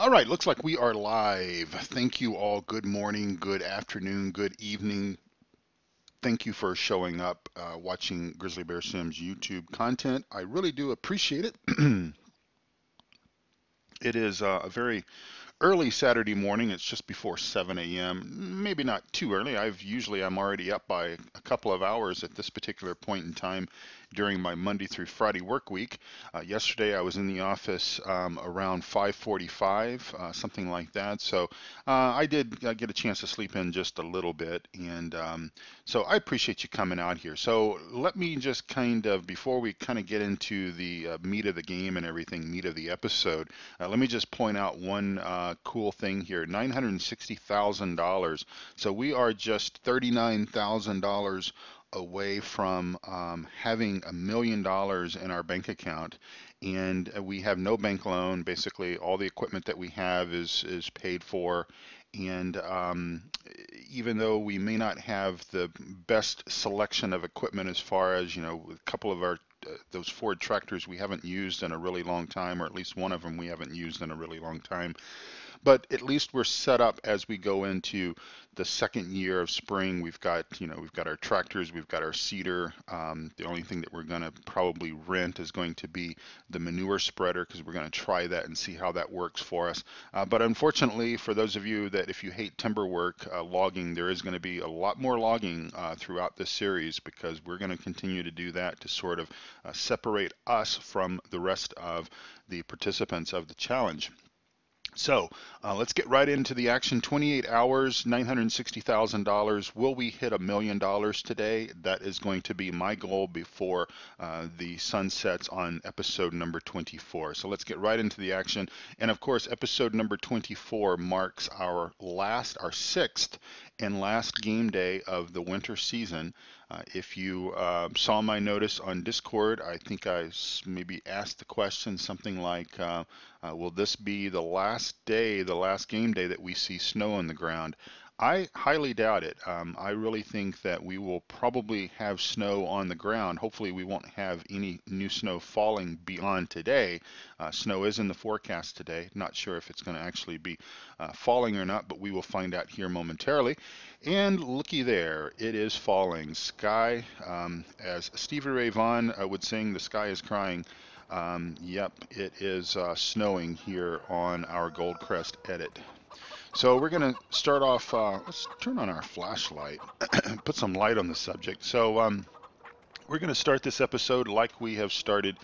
All right, looks like we are live. Thank you all. Good morning, good afternoon, good evening. Thank you for showing up, watching Grizzly Bear Sims YouTube content. I really do appreciate it. It is a very early Saturday morning. It's just before 7 a.m. Maybe not too early. I'm already up by a couple of hours at this particular point in time during my Monday through Friday work week. Yesterday I was in the office around 5:45, something like that. So I did get a chance to sleep in just a little bit, and so I appreciate you coming out here. So let me just before we kind of get into the meat of the game and everything, meat of the episode, let me just point out one cool thing here. $960,000. So we are just $39,000 away from having $1 million in our bank account, and we have no bank loan. Basically, all the equipment that we have is paid for, and even though we may not have the best selection of equipment, as far as, a couple of our those Ford tractors we haven't used in a really long time, or at least one of them we haven't used in a really long time. But at least we're set up as we go into the second year of spring. We've got our tractors, we've got our seeder. The only thing that we're going to probably rent is going to be the manure spreader, because we're going to try that and see how that works for us. But unfortunately, for those of you that, if you hate timber work, logging, there is going to be a lot more logging throughout this series, because we're going to continue to do that to sort of separate us from the rest of the participants of the challenge. So let's get right into the action. 28 hours, $960,000. Will we hit $1 million today? That is going to be my goal before the sun sets on episode number 24. So let's get right into the action. And of course, episode number 24 marks our sixth and last game day of the winter season. If you saw my notice on Discord, I think I maybe asked the question something like, will this be the last day, the last game day that we see snow on the ground? I highly doubt it. I really think that we will probably have snow on the ground. Hopefully we won't have any new snow falling beyond today. Snow is in the forecast today. Not sure if it's going to actually be falling or not, but we will find out here momentarily. And looky there, it is falling. Sky, as Stevie Ray Vaughan would sing, the sky is crying. Yep, it is snowing here on our Goldcrest edit. So we're going to start off, let's turn on our flashlight, put some light on the subject. So we're going to start this episode like we have started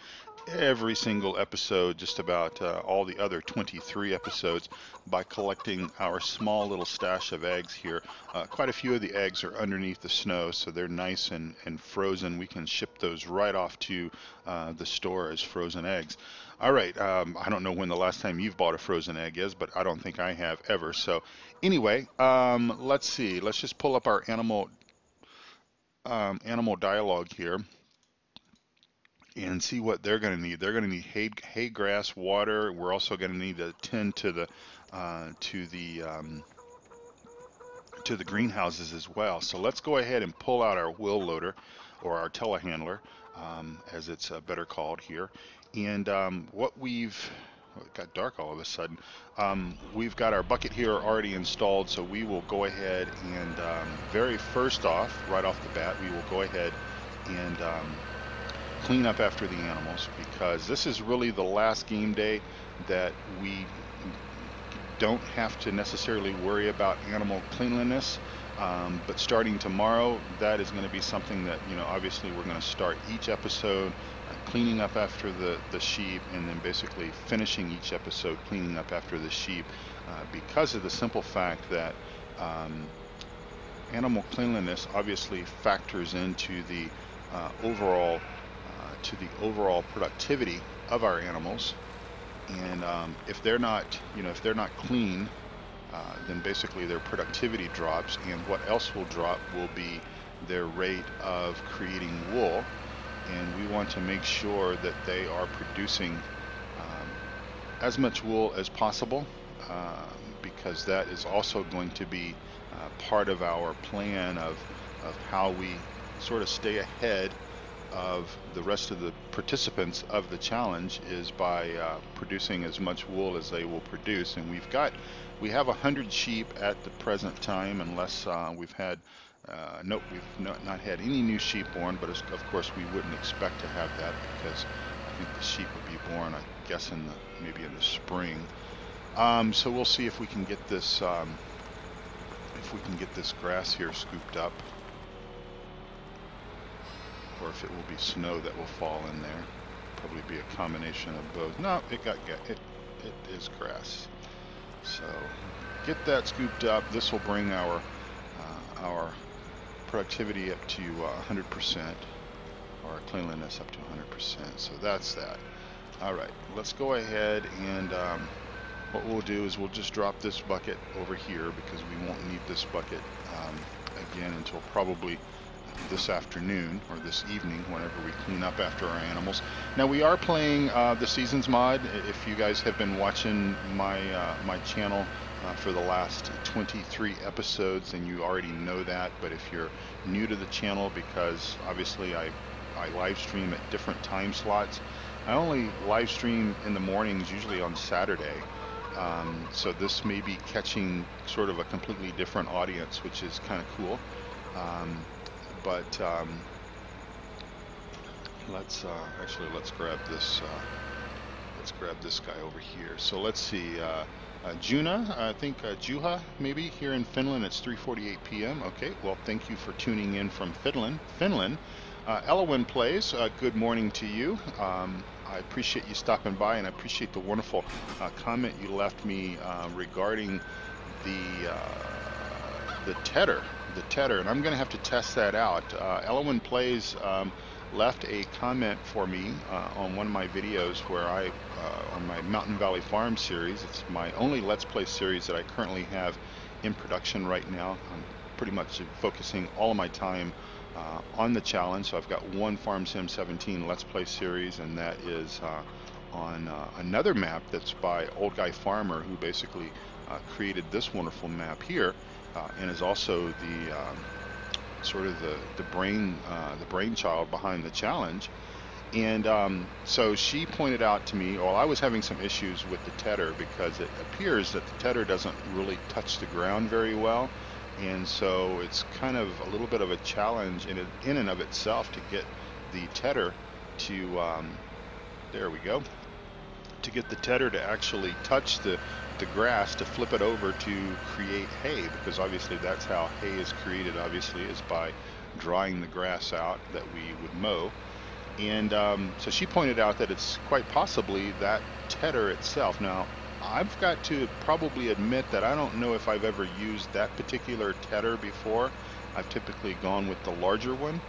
every single episode, just about all the other 23 episodes, by collecting our small little stash of eggs here. Quite a few of the eggs are underneath the snow, so they're nice and frozen. We can ship those right off to the store as frozen eggs. All right, I don't know when the last time you've bought a frozen egg is, but I don't think I have ever. So anyway, let's see. Let's just pull up our animal dialogue here and see what they're going to need. They're going to need hay, grass, water. We're also going to need to tend to the greenhouses as well. So let's go ahead and pull out our wheel loader, or our telehandler, as it's better called here. And it got dark all of a sudden. We've got our bucket here already installed, so we will go ahead and very first off, right off the bat, we will go ahead and clean up after the animals, because this is really the last game day that we don't have to necessarily worry about animal cleanliness. But starting tomorrow, that is going to be something that, obviously we're going to start each episode cleaning up after the sheep, and then basically finishing each episode cleaning up after the sheep, because of the simple fact that animal cleanliness obviously factors into the overall productivity of our animals. And if they're not clean, then basically their productivity drops, and what else will drop will be their rate of creating wool. And we want to make sure that they are producing as much wool as possible, because that is also going to be part of our plan of how we sort of stay ahead of the rest of the participants of the challenge is by producing as much wool as they will produce. And we have 100 sheep at the present time, unless we've had nope, we've not had any new sheep born, but of course we wouldn't expect to have that, because I think the sheep would be born, I guess, maybe in the spring. So we'll see if we can get this grass here scooped up, or if it will be snow that will fall in there. Probably be a combination of both. No, it is grass. So get that scooped up. This will bring our productivity up to 100%, or cleanliness up to 100%. So that's that. All right, let's go ahead and what we'll do is we'll just drop this bucket over here, because we won't need this bucket again until probably this afternoon or this evening, whenever we clean up after our animals. Now, we are playing the Seasons mod. If you guys have been watching my channel for the last 23 episodes, then you already know that. But if you're new to the channel, because obviously I live stream at different time slots, I only live stream in the mornings, usually on Saturday. So this may be catching sort of a completely different audience, which is kind of cool. But let's grab this. Let's grab this guy over here. So let's see. Juna, I think Juha, maybe here in Finland. It's 3:48 p.m. Okay. Well, thank you for tuning in from Finland. Elowin Plays. Good morning to you. I appreciate you stopping by, and I appreciate the wonderful comment you left me regarding the tedder. And I'm going to have to test that out. Elowin Plays left a comment for me on one of my videos where on my Mountain Valley Farm series. It's my only Let's Play series that I currently have in production right now. I'm pretty much focusing all of my time on the challenge. So I've got one Farm Sim 17 Let's Play series, and that is on another map that's by Old Guy Farmer, who basically created this wonderful map here, and is also the sort of the brainchild behind the challenge. And so she pointed out to me, well, I was having some issues with the tedder, because it appears that the tedder doesn't really touch the ground very well. And so it's kind of a little bit of a challenge in and of itself to get the tedder to, there we go, to get the tedder to actually touch the grass, to flip it over to create hay, because obviously that's how hay is created, obviously, is by drying the grass out that we would mow. And so she pointed out that it's quite possibly that tedder itself. Now, I've got to probably admit that I don't know if I've ever used that particular tedder before. I've typically gone with the larger one,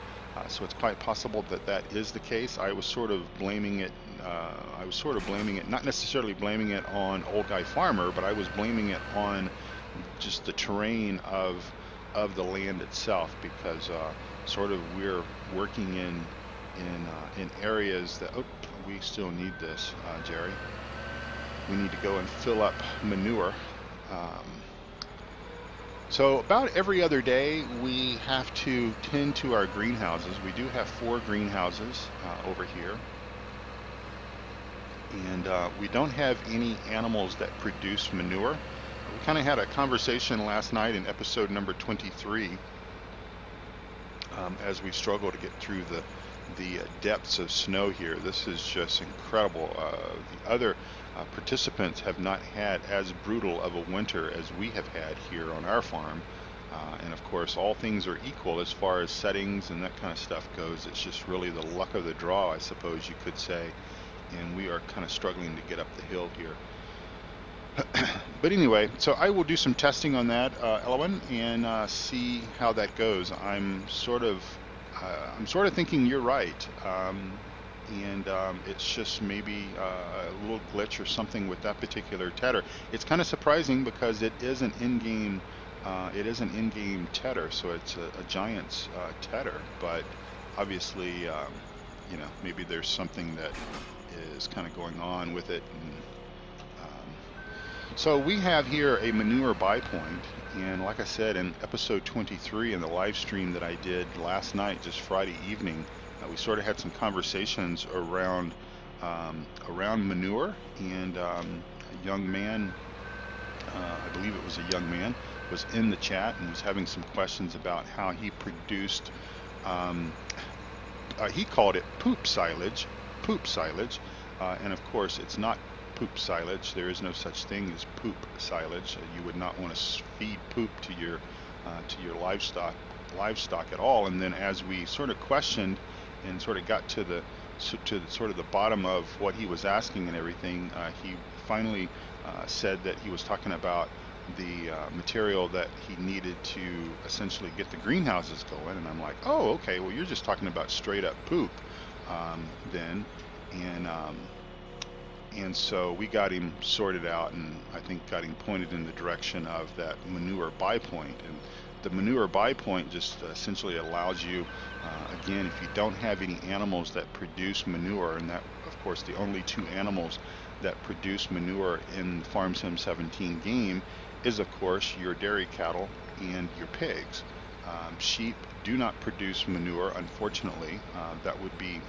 so it's quite possible that that is the case. I was sort of blaming it. Not necessarily blaming it on Old Guy Farmer, but I was blaming it on just the terrain of the land itself, because sort of we're working in areas that, oh, we still need this, Jerry. We need to go and fill up manure. So about every other day we have to tend to our greenhouses. We do have 4 greenhouses over here. And we don't have any animals that produce manure. We kind of had a conversation last night in episode number 23 as we struggle to get through the depths of snow here. This is just incredible. The other participants have not had as brutal of a winter as we have had here on our farm. And of course, all things are equal as far as settings and that kind of stuff goes. It's just really the luck of the draw, I suppose you could say. And we are kind of struggling to get up the hill here. But anyway, so I will do some testing on that, Elwin, and see how that goes. I'm sort of thinking you're right, and it's just maybe a little glitch or something with that particular tedder. It's kind of surprising because it is an in-game, tedder, so it's a Giants tedder. But obviously, you know, maybe there's something that is kind of going on with it. And, so we have here a manure buy point, and like I said in episode 23 in the live stream that I did last night, just Friday evening, we sort of had some conversations around manure, and a young man, I believe it was a young man, was in the chat and was having some questions about how he produced, he called it poop silage, and of course it's not poop silage. There is no such thing as poop silage. You would not want to feed poop to your livestock at all. And then as we sort of questioned and sort of got to the sort of the bottom of what he was asking and everything, he finally said that he was talking about the material that he needed to essentially get the greenhouses going. And I'm like, oh, okay, well, you're just talking about straight up poop then. And so we got him sorted out, and I think got him pointed in the direction of that manure buy point. And the manure buy point just essentially allows you, again, if you don't have any animals that produce manure, and that, of course, the only two animals that produce manure in the Farm Sim 17 game is, of course, your dairy cattle and your pigs. Sheep do not produce manure, unfortunately. That would be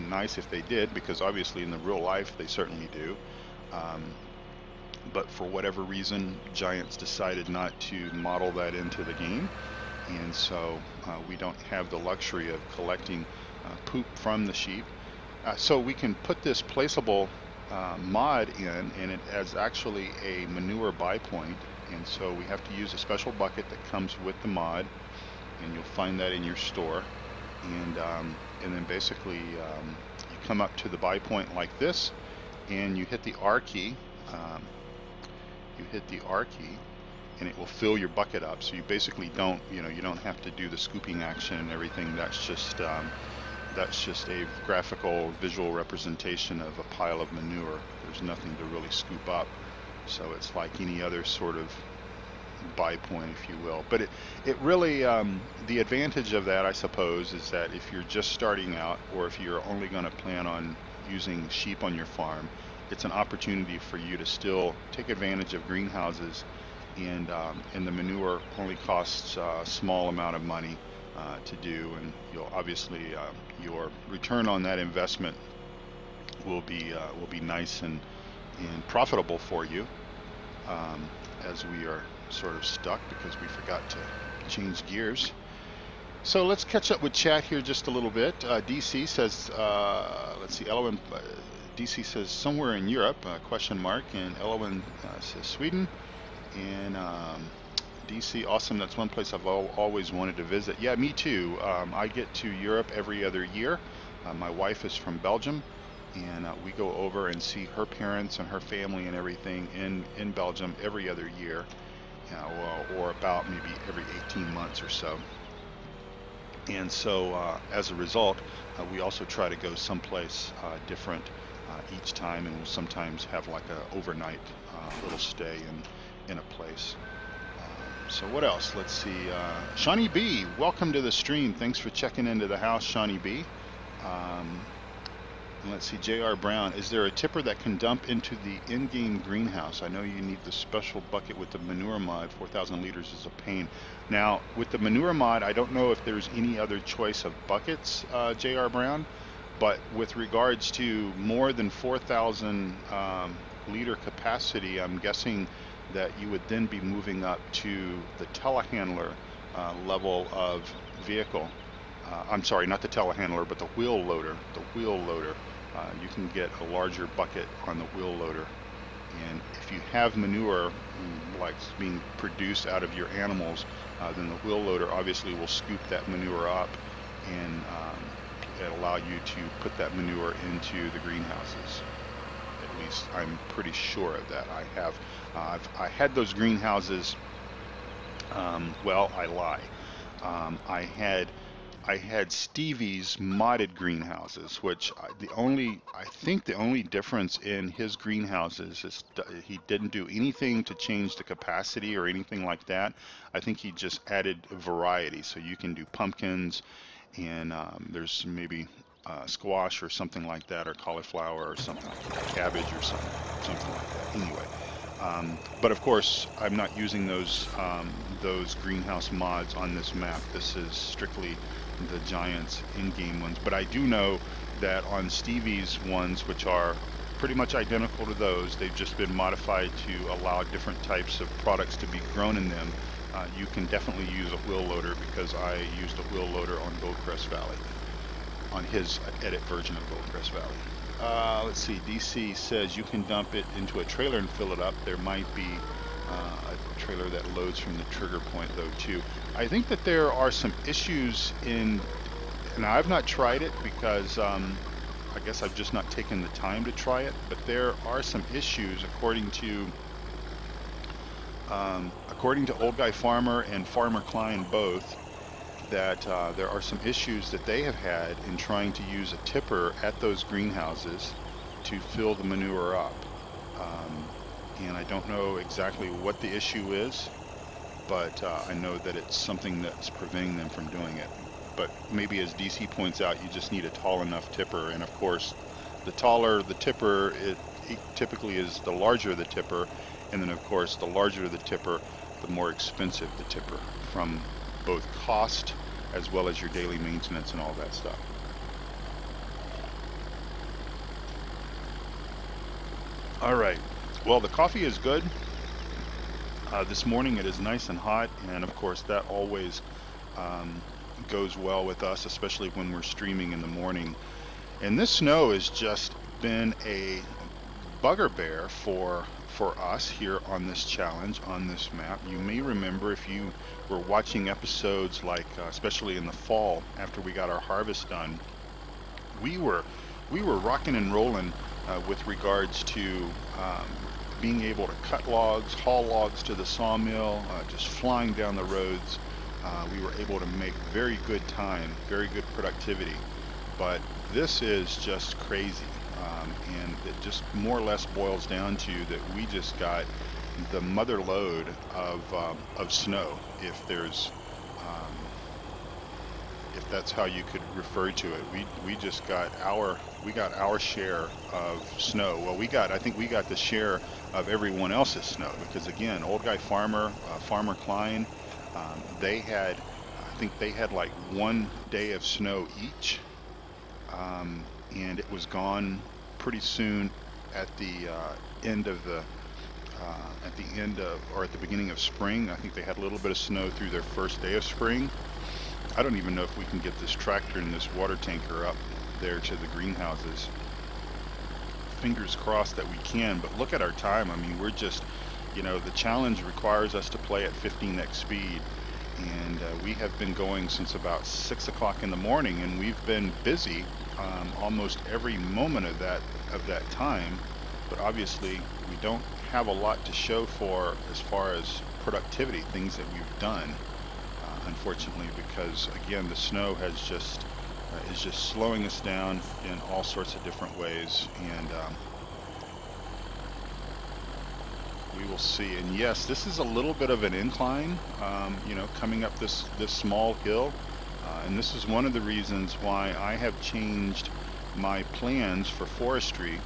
nice if they did, because obviously in the real life they certainly do. But for whatever reason, Giants decided not to model that into the game, and so we don't have the luxury of collecting poop from the sheep. So we can put this placeable mod in, and it has actually a manure buy point, and so we have to use a special bucket that comes with the mod, and you'll find that in your store. And then basically you come up to the buy point like this, and you hit the R key. And it will fill your bucket up. So you basically don't, you don't have to do the scooping action and everything. That's just a graphical visual representation of a pile of manure. There's nothing to really scoop up. So it's like any other sort of buy point, if you will. But it really, the advantage of that, I suppose, is that if you're just starting out, or if you're only going to plan on using sheep on your farm, it's an opportunity for you to still take advantage of greenhouses, and the manure only costs a small amount of money to do, and you'll obviously your return on that investment will be nice and profitable for you, as we are sort of stuck because we forgot to change gears. So let's catch up with chat here just a little bit. DC says, let's see, Elowen, DC says somewhere in Europe, question mark, and Elowen says Sweden. And DC, awesome, that's one place I've always wanted to visit. Yeah, me too. I get to Europe every other year. My wife is from Belgium, and we go over and see her parents and her family and everything in Belgium every other year, or about maybe every 18 months or so. And so as a result, we also try to go someplace different each time, and we'll sometimes have like a overnight little stay in a place. So what else? Let's see. Shawnee B, welcome to the stream. Thanks for checking into the house, Shawnee B. And let's see, J.R. Brown, is there a tipper that can dump into the in-game greenhouse? I know you need the special bucket with the manure mod. 4,000 liters is a pain. Now, with the manure mod, I don't know if there's any other choice of buckets, J.R. Brown, but with regards to more than 4,000 liter capacity, I'm guessing that you would then be moving up to the telehandler level of vehicle. I'm sorry, not the telehandler, but the wheel loader. The wheel loader. You can get a larger bucket on the wheel loader. And if you have manure like being produced out of your animals, then the wheel loader obviously will scoop that manure up and allow you to put that manure into the greenhouses. At least I'm pretty sure of that. I had those greenhouses. Well, I lie. I had Stevie's modded greenhouses, which I think the only difference in his greenhouses is he didn't do anything to change the capacity or anything like that. I think he just added variety, so you can do pumpkins, and there's maybe squash or something like that, or cauliflower or something like that, cabbage or something like that. Anyway, but of course I'm not using those greenhouse mods on this map. This is strictly the Giants in-game ones. But I do know that on Stevie's ones, which are pretty much identical to those, they've just been modified to allow different types of products to be grown in them. You can definitely use a wheel loader, because I used a wheel loader on Goldcrest Valley, on his edit version of Goldcrest Valley. Let's see, DC says you can dump it into a trailer and fill it up. There might be a trailer that loads from the trigger point though too. I think that there are some issues in, and I've not tried it because I guess I've just not taken the time to try it, but there are some issues according to Old Guy Farmer and Farmer Klein both, that there are some issues that they have had in trying to use a tipper at those greenhouses to fill the manure up. And I don't know exactly what the issue is, but I know that it's something that's preventing them from doing it. But maybe, as DC points out, you just need a tall enough tipper, and of course the taller the tipper, it typically is the larger the tipper, and then of course the larger the tipper, the more expensive the tipper, from both cost as well as your daily maintenance and all that stuff. All right, well, the coffee is good. This morning it is nice and hot, and of course that always goes well with us, especially when we're streaming in the morning. And this snow has just been a bugbear for us here on this challenge, on this map. You may remember, if you were watching episodes like especially in the fall after we got our harvest done, we were rocking and rolling with regards to being able to cut logs, haul logs to the sawmill, just flying down the roads. We were able to make very good time, very good productivity. But this is just crazy. And it just more or less boils down to that we just got the mother load of snow, if that's how you could refer to it. We just got our share of snow. Well, I think we got the share of everyone else's snow, because again, Old Guy Farmer, Farmer Klein, I think they had like 1 day of snow each, and it was gone pretty soon at the end of the or at the beginning of spring. I think they had a little bit of snow through their first day of spring. I don't even know if we can get this tractor and this water tanker up there to the greenhouses. Fingers crossed that we can, but look at our time. I mean, we're just, the challenge requires us to play at 15x speed, and we have been going since about 6 o'clock in the morning, and we've been busy almost every moment of that time. But obviously we don't have a lot to show for as far as productivity, things that we've done, unfortunately, because again, the snow has just is just slowing us down in all sorts of different ways, and we will see. And yes, this is a little bit of an incline, coming up this small hill, and this is one of the reasons why I have changed my plans for forestry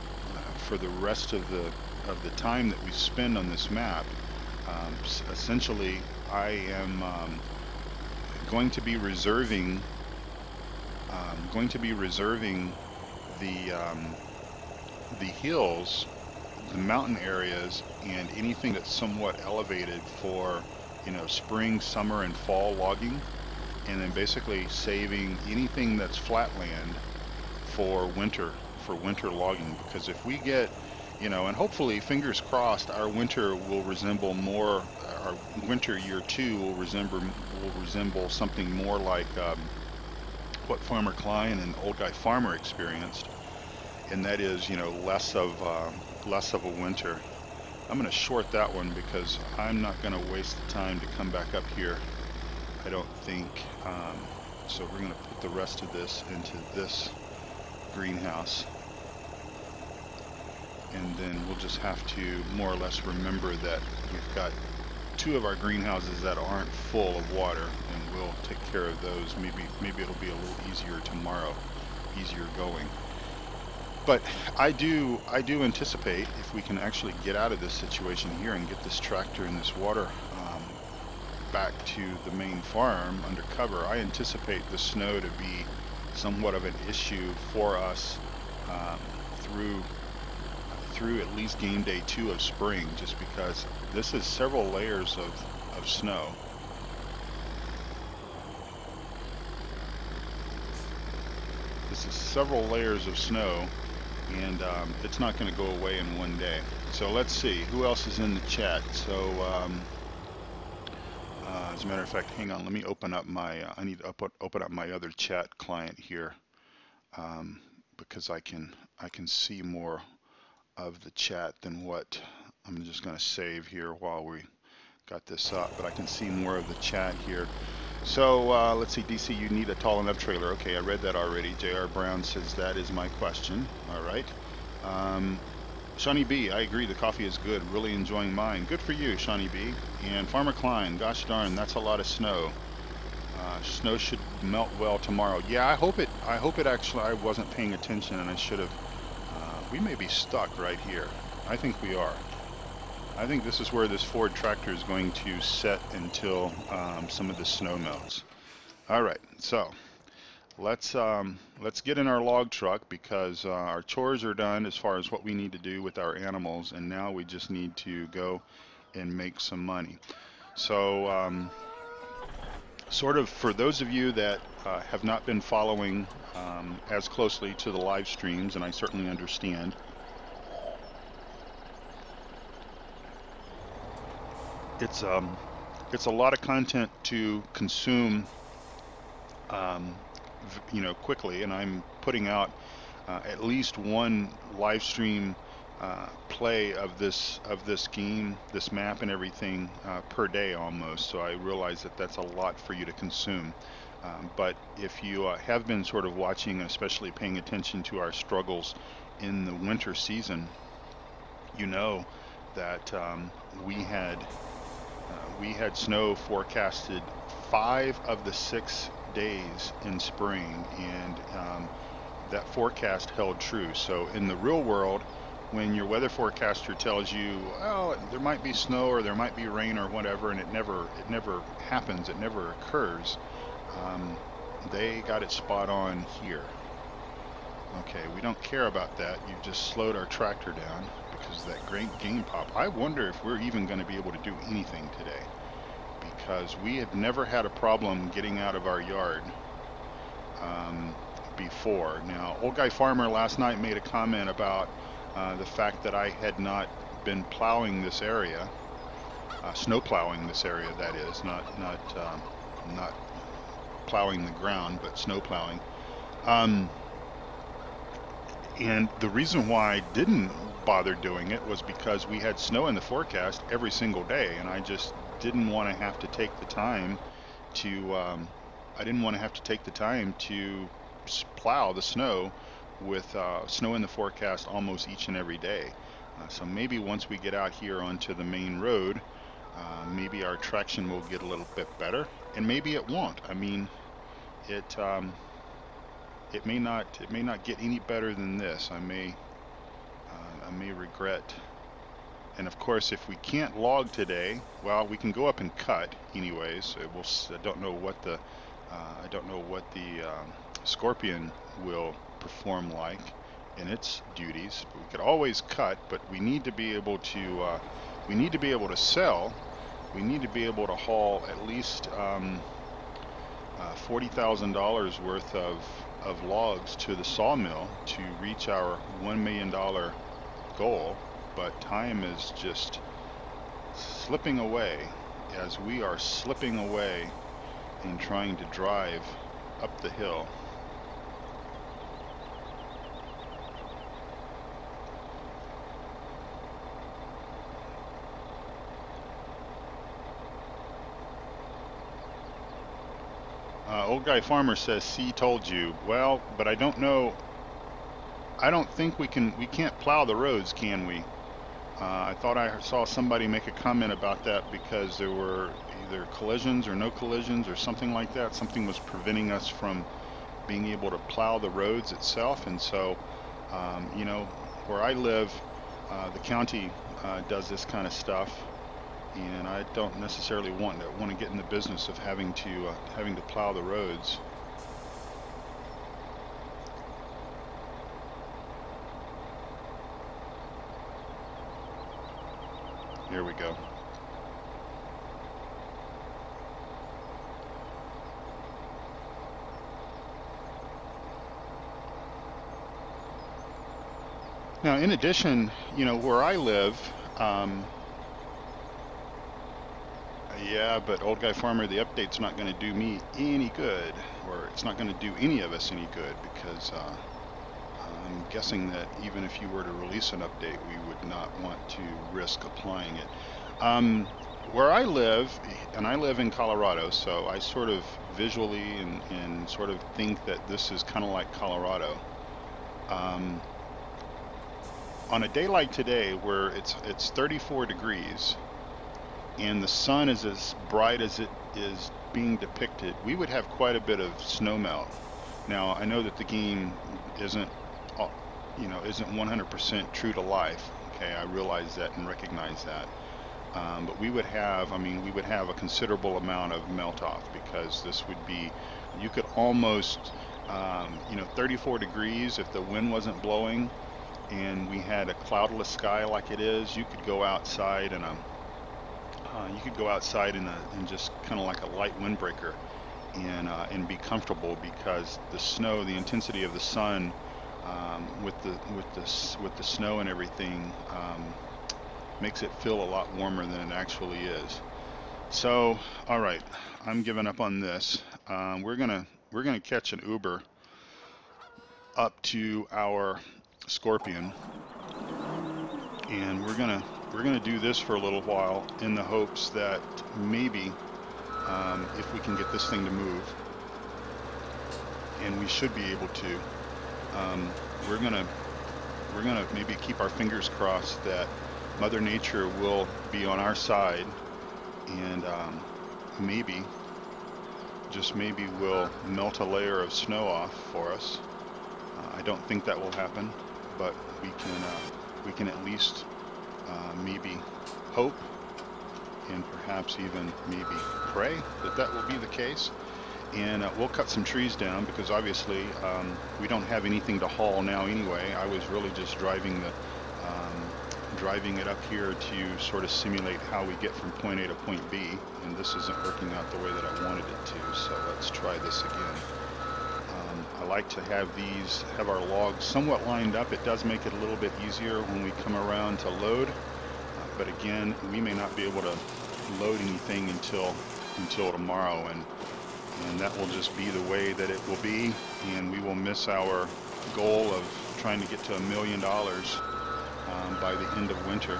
for the rest of the time that we spend on this map. Essentially, I am going to be reserving the hills, the mountain areas, and anything that's somewhat elevated for spring, summer, and fall logging, and then basically saving anything that's flatland for winter logging. Because if we get, and hopefully, fingers crossed, our winter will resemble more, our winter year 2 will resemble something more like what Farmer Klein and Old Guy Farmer experienced, and that is, less of a winter. I'm going to short that one because I'm not going to waste the time to come back up here, I don't think. So we're going to put the rest of this into this greenhouse, and then we'll just have to more or less remember that we've got 2 of our greenhouses that aren't full of water, and we'll take care of those. Maybe it'll be a little easier tomorrow, easier going. But I do anticipate, if we can actually get out of this situation here and get this tractor and this water back to the main farm under cover, I anticipate the snow to be somewhat of an issue for us through at least game day 2 of spring, just because this is several layers of snow. This is several layers of snow, and it's not going to go away in one day. So let's see who else is in the chat. So as a matter of fact, hang on, let me open up my I need to open up my other chat client here, because I can see more of the chat than what I'm just going to save here while we got this up, but I can see more of the chat here. So let's see, DC, you need a tall enough trailer. Okay, I read that already. JR Brown says that is my question. All right. Shawnee B, I agree, the coffee is good. Really enjoying mine. Good for you, Shawnee B. And Farmer Klein, gosh darn, that's a lot of snow. Snow should melt well tomorrow. Yeah, I hope it actually, I wasn't paying attention and I should have. We may be stuck right here. I think we are. I think this is where this Ford tractor is going to set until some of the snow melts. All right, so let's get in our log truck, because our chores are done as far as what we need to do with our animals, and now we just need to go and make some money. So sort of for those of you that have not been following as closely to the live streams, and I certainly understand, it's a lot of content to consume, you know, quickly, and I'm putting out at least one live stream play of this game, this map and everything per day almost. So I realize that that's a lot for you to consume. But if you have been sort of watching, especially paying attention to our struggles in the winter season, you know that we had snow forecasted 5 of the 6 days in spring, and that forecast held true. So in the real world, when your weather forecaster tells you, well, there might be snow or there might be rain or whatever, and it never happens, it never occurs, they got it spot on here. Okay, we don't care about that. You've just slowed our tractor down because of that great gain pop. I wonder if we're even going to be able to do anything today, because we have never had a problem getting out of our yard before. Now, Old Guy Farmer last night made a comment about the fact that I had not been plowing this area, snow plowing this area, that is, not plowing the ground, but snow plowing. And the reason why I didn't bother doing it was because we had snow in the forecast every single day, and I just didn't want to have to take the time to plow the snow with snow in the forecast almost each and every day. So maybe once we get out here onto the main road, maybe our traction will get a little bit better, and maybe it won't. I mean, it may not get any better than this. I may regret. And of course, if we can't log today, well, we can go up and cut anyways. I don't know what the Scorpion will perform like in its duties. We could always cut, but we need to be able to sell. We need to be able to haul at least $40,000 worth of logs to the sawmill to reach our $1 million goal. But time is just slipping away as we are slipping away in trying to drive up the hill. Old Guy Farmer says, "See, told you." Well, but I don't know. I don't think we can't plow the roads, can we? I thought I saw somebody make a comment about that because there were either collisions or no collisions or something like that. Something was preventing us from being able to plow the roads itself. And so, you know, where I live, the county does this kind of stuff. and I don't necessarily want to get in the business of having to plow the roads. Here we go. Now, in addition, you know, where I live, yeah, but old guy farmer, the update's not going to do me any good, or it's not going to do any of us any good, because I'm guessing that even if you were to release an update, we would not want to risk applying it. Where I live, and I live in Colorado, so I sort of visually and sort of think that this is kind of like Colorado. On a day like today, where it's 34 degrees, and the sun is as bright as it is being depicted, we would have quite a bit of snow melt. Now, I know that the game isn't 100% true to life. Okay, I realize that and recognize that. But we would have a considerable amount of melt off, because this would be, you could almost, 34 degrees, if the wind wasn't blowing and we had a cloudless sky like it is, you could go outside and in just kind of like a light windbreaker and be comfortable, because the snow, the intensity of the sun, with the snow and everything, makes it feel a lot warmer than it actually is. So, all right, I'm giving up on this. We're gonna catch an Uber up to our Scorpion, and we're gonna do this for a little while in the hopes that maybe if we can get this thing to move, and we should be able to, we're gonna maybe keep our fingers crossed that Mother Nature will be on our side, and maybe, just maybe, will melt a layer of snow off for us. I don't think that will happen, but we can at least maybe hope, and perhaps even maybe pray that that will be the case. And we'll cut some trees down, because obviously we don't have anything to haul now anyway. I was really just driving it up here to sort of simulate how we get from point A to point B, and this isn't working out the way that I wanted it to, so let's try this again. I like to have our logs somewhat lined up. It does make it a little bit easier when we come around to load, but again, we may not be able to load anything until tomorrow, and that will just be the way that it will be, and we will miss our goal of trying to get to $1 million by the end of winter.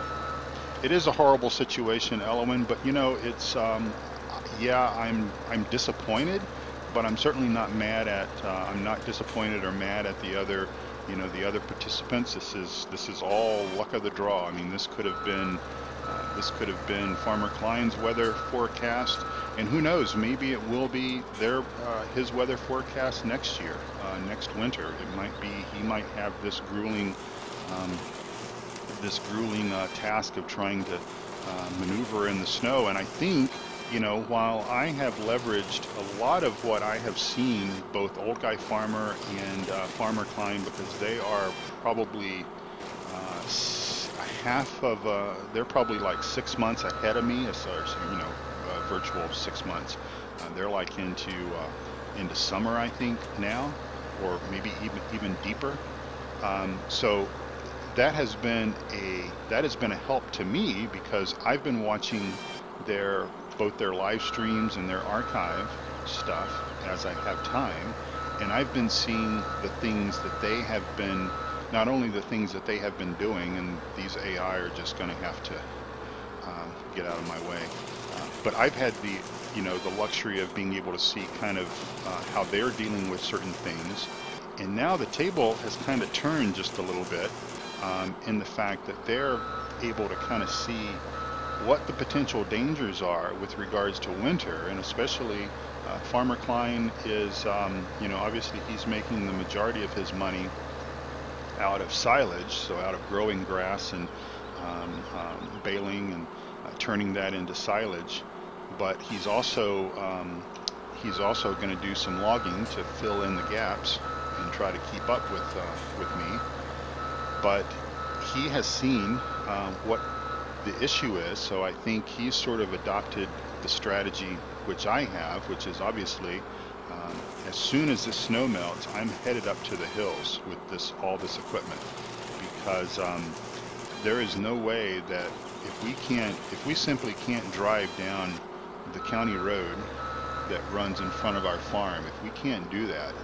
It is a horrible situation, Elwin, but you know, it's yeah, I'm disappointed, but I'm certainly not mad at I'm not disappointed or mad at the other participants. This is all luck of the draw. I mean, this could have been Farmer Klein's weather forecast, and who knows, maybe it will be his weather forecast next year, next winter. It might be, he might have this grueling task of trying to maneuver in the snow. And I think, you know, while I have leveraged a lot of what I have seen, both Old Guy Farmer and Farmer Klein, because they are probably they're probably like 6 months ahead of me, so, you know, virtual 6 months. They're like into summer, I think, now, or maybe even deeper. So that has been a help to me, because I've been watching both their live streams and their archive stuff as I have time, and I've been seeing the things that they have been, not only the things that they have been doing, and these AI are just going to have to get out of my way, but I've had the luxury of being able to see kind of how they're dealing with certain things, and now the table has kind of turned just a little bit, in the fact that they're able to kind of see what the potential dangers are with regards to winter, and especially Farmer Klein is, obviously he's making the majority of his money out of silage, so out of growing grass and baling and turning that into silage. But he's also going to do some logging to fill in the gaps and try to keep up with me. But he has seen what the issue is, so I think he's sort of adopted the strategy which I have, which is obviously as soon as this snow melts, I'm headed up to the hills with all this equipment, because there is no way that if we simply can't drive down the county road that runs in front of our farm, if we can't do that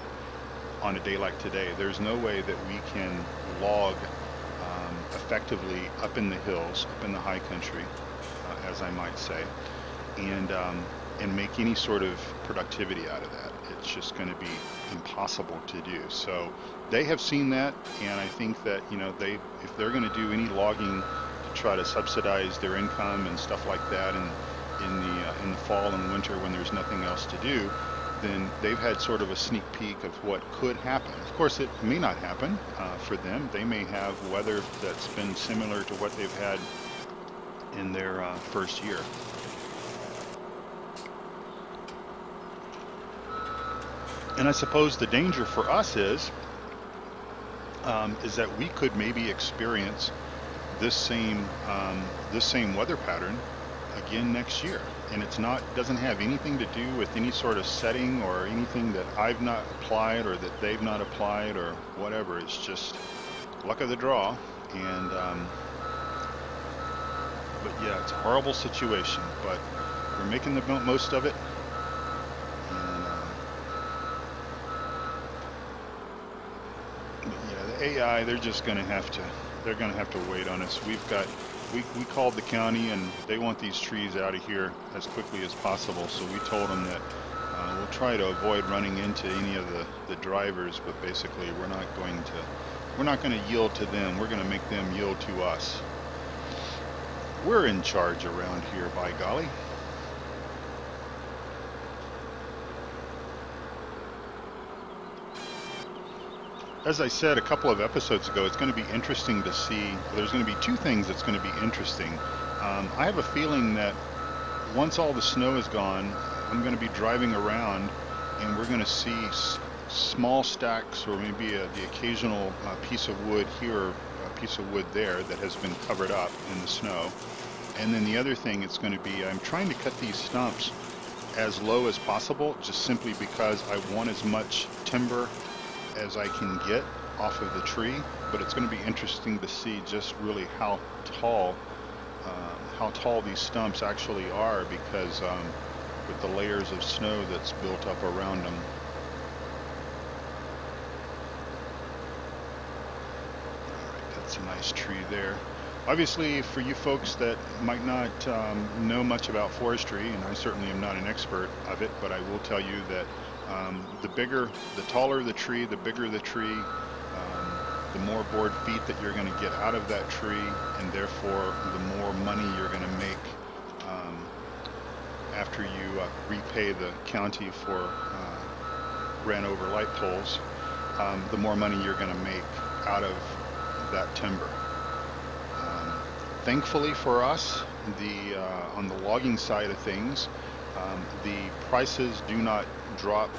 on a day like today, there's no way that we can log effectively up in the hills, up in the high country, as I might say, and make any sort of productivity out of that. It's just going to be impossible to do. So they have seen that, and I think that, you know, if they're going to do any logging to try to subsidize their income and stuff like that, and in the fall and winter when there's nothing else to do, then they've had sort of a sneak peek of what could happen. Of course, it may not happen for them. They may have weather that's been similar to what they've had in their first year. And I suppose the danger for us is that we could maybe experience this same weather pattern again next year, and doesn't have anything to do with any sort of setting or anything that I've not applied or that they've not applied or whatever. It's just luck of the draw. And but yeah, it's a horrible situation, but we're making the most of it. AI, they're going to have to wait on us. We called the county, and they want these trees out of here as quickly as possible. So we told them that we'll try to avoid running into any of the drivers, but basically we're not going to yield to them. We're going to make them yield to us. We're in charge around here, by golly. As I said a couple of episodes ago, it's going to be interesting to see. There's going to be two things that's going to be interesting. I have a feeling that once all the snow is gone, I'm going to be driving around, and we're going to see small stacks, or maybe the occasional piece of wood here, or a piece of wood there that has been covered up in the snow. And then the other thing it's going to be, I'm trying to cut these stumps as low as possible, just simply because I want as much timber as I can get off of the tree. But it's going to be interesting to see just really how tall these stumps actually are, because with the layers of snow that's built up around them. Alright, that's a nice tree there. Obviously, for you folks that might not know much about forestry, and I certainly am not an expert of it, but I will tell you that the taller the tree, the bigger the tree, the more board feet that you're going to get out of that tree, and therefore the more money you're going to make after you repay the county for ran over light poles, the more money you're going to make out of that timber. Thankfully for us, on the logging side of things, the prices do not drop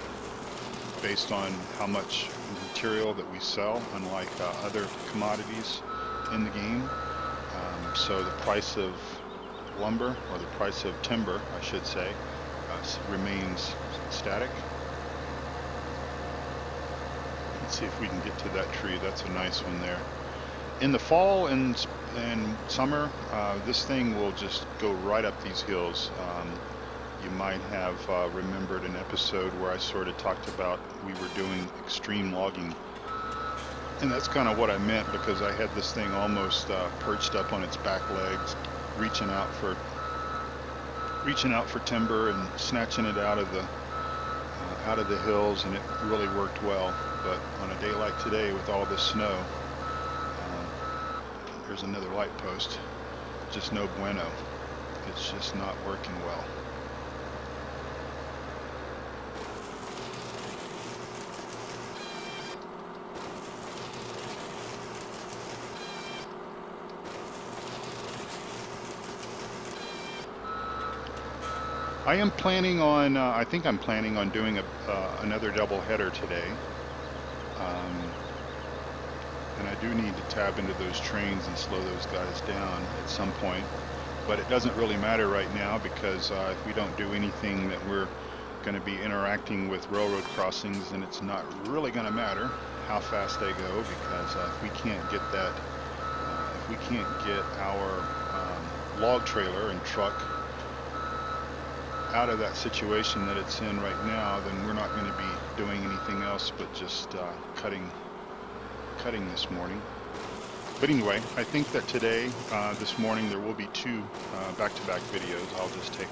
based on how much material that we sell, unlike other commodities in the game. So the price of lumber, or the price of timber, I should say, remains static. Let's see if we can get to that tree. That's a nice one there. In the fall and summer, this thing will just go right up these hills. You might have remembered an episode where I sort of talked about we were doing extreme logging, and that's kind of what I meant, because I had this thing almost perched up on its back legs, reaching out for timber and snatching it out of the hills, and it really worked well. But on a day like today with all this snow, there's another light post, just no bueno. It's just not working well. I am planning on, I think I'm planning on doing another double header today. And I do need to tap into those trains and slow those guys down at some point. But it doesn't really matter right now because if we don't do anything that we're going to be interacting with railroad crossings, then it's not really going to matter how fast they go, because if we can't get that, if we can't get our log trailer and truck out of that situation that it's in right now, then we're not going to be doing anything else but just cutting this morning. But anyway, I think that today, this morning, there will be two back-to-back videos. I'll just take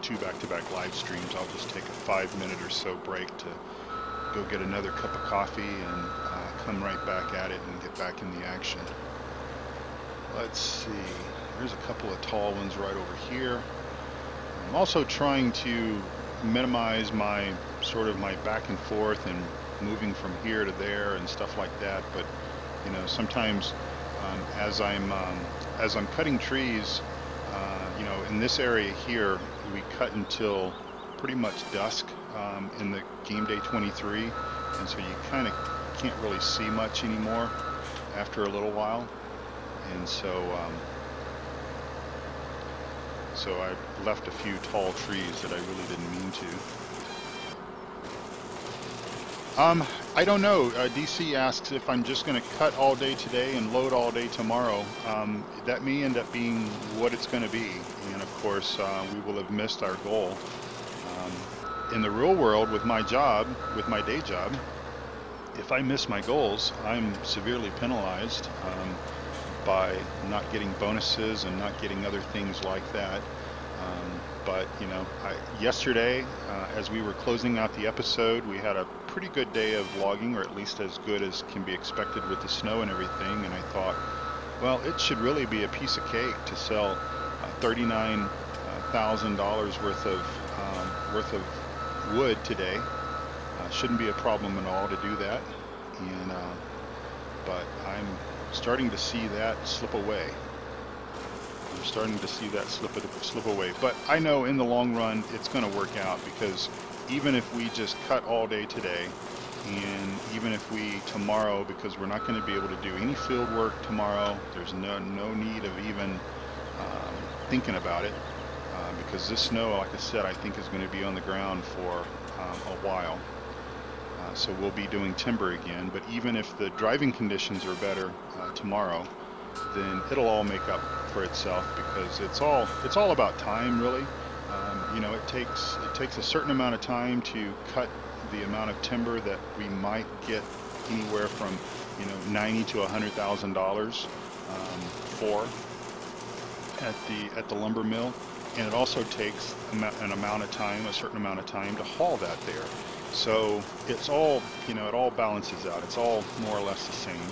two back-to-back live streams. I'll just take a 5-minute or so break to go get another cup of coffee and come right back at it and get back in the action. Let's see. There's a couple of tall ones right over here. I'm also trying to minimize my my back and forth and moving from here to there and stuff like that. But you know, sometimes as I'm cutting trees, you know, in this area here, we cut until pretty much dusk in the game day 23, and so you kind of can't really see much anymore after a little while. And so I left a few tall trees that I really didn't mean to. I don't know. DC asks if I'm just going to cut all day today and load all day tomorrow. That may end up being what it's going to be. And of course, we will have missed our goal. In the real world, with my job, with my day job, if I miss my goals, I'm severely penalized by not getting bonuses and not getting other things like that. But you know, yesterday, as we were closing out the episode, we had a pretty good day of logging, or at least as good as can be expected with the snow and everything. And I thought, well, it should really be a piece of cake to sell $39,000 worth of wood today. Shouldn't be a problem at all to do that. And but I'm starting to see that slip away. I'm starting to see that slip away. But I know in the long run it's going to work out, because even if we just cut all day today, and even if we tomorrow, because we're not going to be able to do any field work tomorrow, there's no need of even thinking about it, because this snow, like I said, I think is going to be on the ground for a while. So we'll be doing timber again. But even if the driving conditions are better tomorrow, then it'll all make up for itself, because it's all about time, really. You know, it takes a certain amount of time to cut the amount of timber that we might get anywhere from, you know, $90,000 to $100,000 for at the lumber mill, and it also takes a certain amount of time to haul that there. So it's all, you know, it all balances out. It's all more or less the same.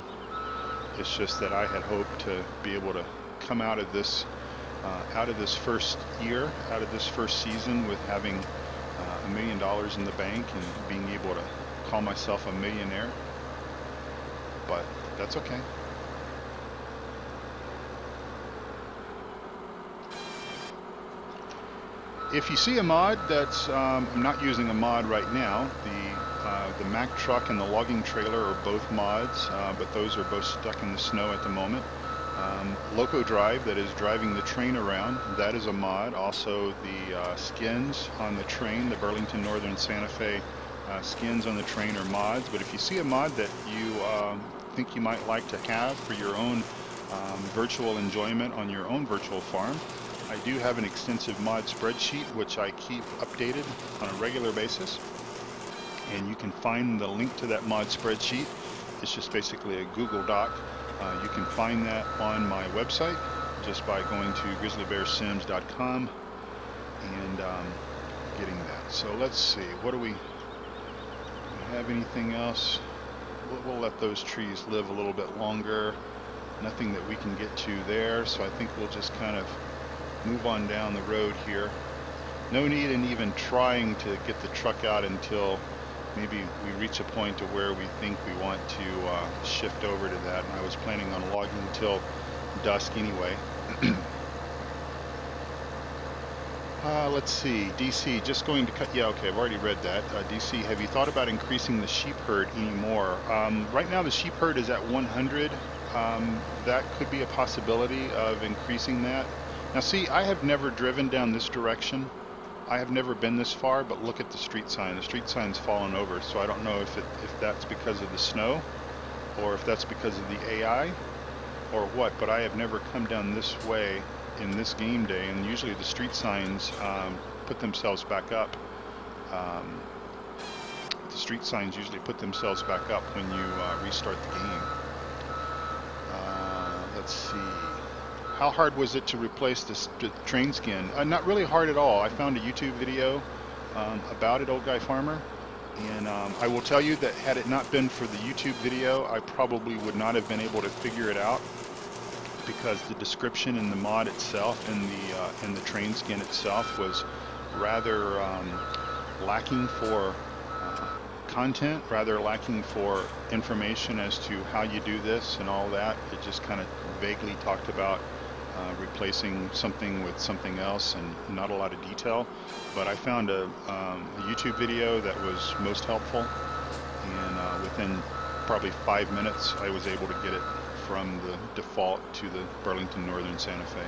It's just that I had hoped to be able to come out of this first year, out of this first season, with having $1 million in the bank and being able to call myself a millionaire. But that's okay. If you see a mod that's, I'm not using a mod right now. The Mack truck and the logging trailer are both mods, but those are both stuck in the snow at the moment. Loco Drive, that is driving the train around, that is a mod. Also the skins on the train, the Burlington Northern Santa Fe skins on the train are mods. But if you see a mod that you think you might like to have for your own virtual enjoyment on your own virtual farm, I do have an extensive mod spreadsheet which I keep updated on a regular basis, and you can find the link to that mod spreadsheet. It's just basically a Google Doc. You can find that on my website just by going to grizzlybearsims.com and getting that. So let's see, what do we have? Anything else? We'll let those trees live a little bit longer. Nothing that we can get to there, so I think we'll just kind of move on down the road here. No need in even trying to get the truck out until maybe we reach a point to where we think we want to shift over to that. And I was planning on logging until dusk anyway. Let's see, DC, just going to cut, yeah, okay, I've already read that. DC, have you thought about increasing the sheep herd anymore? Right now the sheep herd is at 100. That could be a possibility of increasing that. Now see, I have never driven down this direction. I have never been this far, but look at the street sign. The street sign's fallen over, so I don't know if that's because of the snow, or if that's because of the AI, or what, but I have never come down this way in this game day, and usually the street signs put themselves back up. The street signs usually put themselves back up when you restart the game. Let's see. How hard was it to replace the train skin? Not really hard at all. I found a YouTube video about it, Old Guy Farmer, and I will tell you that had it not been for the YouTube video, I probably would not have been able to figure it out, because the description in the mod itself and the train skin itself was rather lacking for content, rather lacking for information as to how you do this and all that. It just kind of vaguely talked about replacing something with something else and not a lot of detail. But I found a YouTube video that was most helpful, and within probably 5 minutes I was able to get it from the default to the Burlington Northern Santa Fe.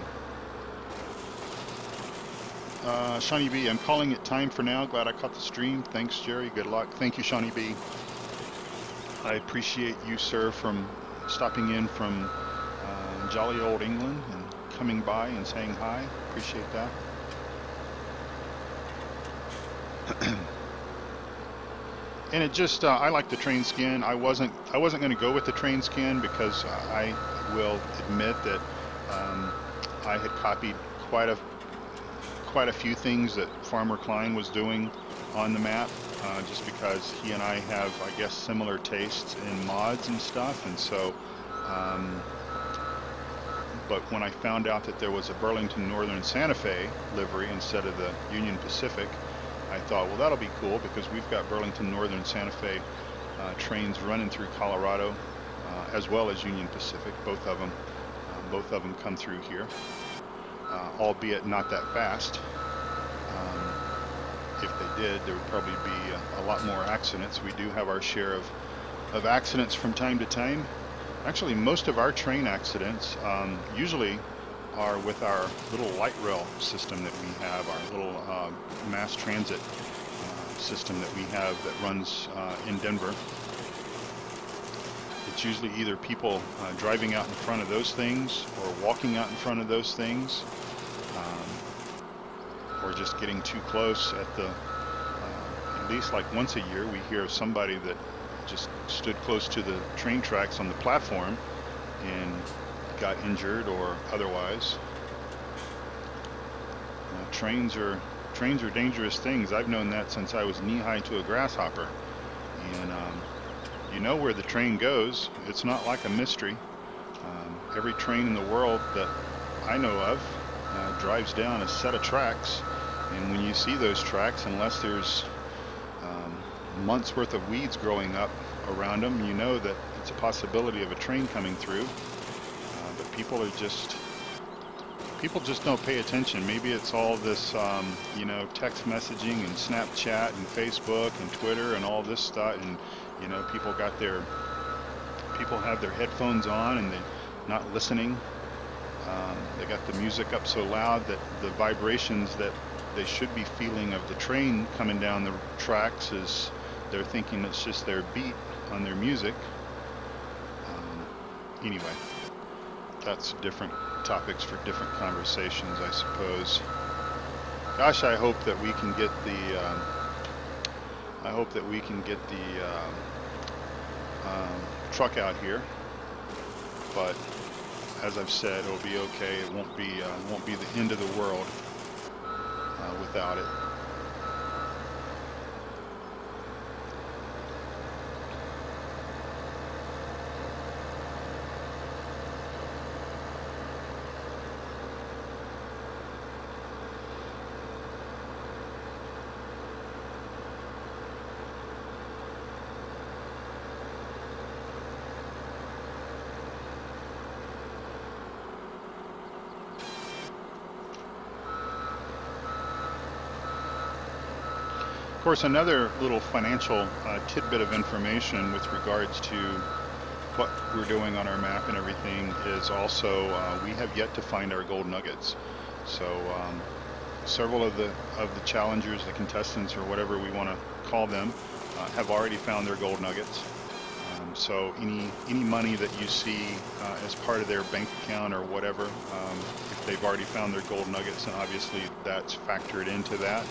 Shawnee B, I'm calling it time for now. Glad I caught the stream. Thanks, Jerry. Good luck. Thank you, Shawnee B. I appreciate you, sir, from stopping in from jolly old England and coming by and saying hi. Appreciate that. And it just, I like the train skin. I wasn't going to go with the train skin because I will admit that I had copied quite a few things that Farmer Klein was doing on the map, just because he and I have, I guess, similar tastes in mods and stuff. And so, but when I found out that there was a Burlington Northern Santa Fe livery instead of the Union Pacific, I thought, well, that'll be cool, because we've got Burlington Northern Santa Fe trains running through Colorado, as well as Union Pacific. Both of them come through here, albeit not that fast. If they did, there would probably be a lot more accidents. We do have our share of accidents from time to time. Actually, most of our train accidents usually are with our little light rail system that we have, our little mass transit system that we have that runs in Denver. It's usually either people driving out in front of those things, or walking out in front of those things, or just getting too close at least like once a year we hear of somebody that just stood close to the train tracks on the platform and got injured or otherwise. Trains are dangerous things. I've known that since I was knee-high to a grasshopper. And you know where the train goes. It's not like a mystery. Every train in the world that I know of drives down a set of tracks, and when you see those tracks, unless there's months worth of weeds growing up around them, you know that it's a possibility of a train coming through. But people just don't pay attention. Maybe it's all this you know, text messaging and Snapchat and Facebook and Twitter and all this stuff, and you know, people have their headphones on and they're not listening. They got the music up so loud that the vibrations that they should be feeling of the train coming down the tracks is, they're thinking it's just their beat on their music. Anyway, that's different topics for different conversations, I suppose. Gosh, I hope that we can get the truck out here, but as I've said, it'll be okay. It won't be the end of the world without it. course, another little financial tidbit of information with regards to what we're doing on our map and everything is also we have yet to find our gold nuggets. So several of the challengers, the contestants, or whatever we want to call them, have already found their gold nuggets. So any money that you see as part of their bank account or whatever, if they've already found their gold nuggets, and obviously that's factored into that.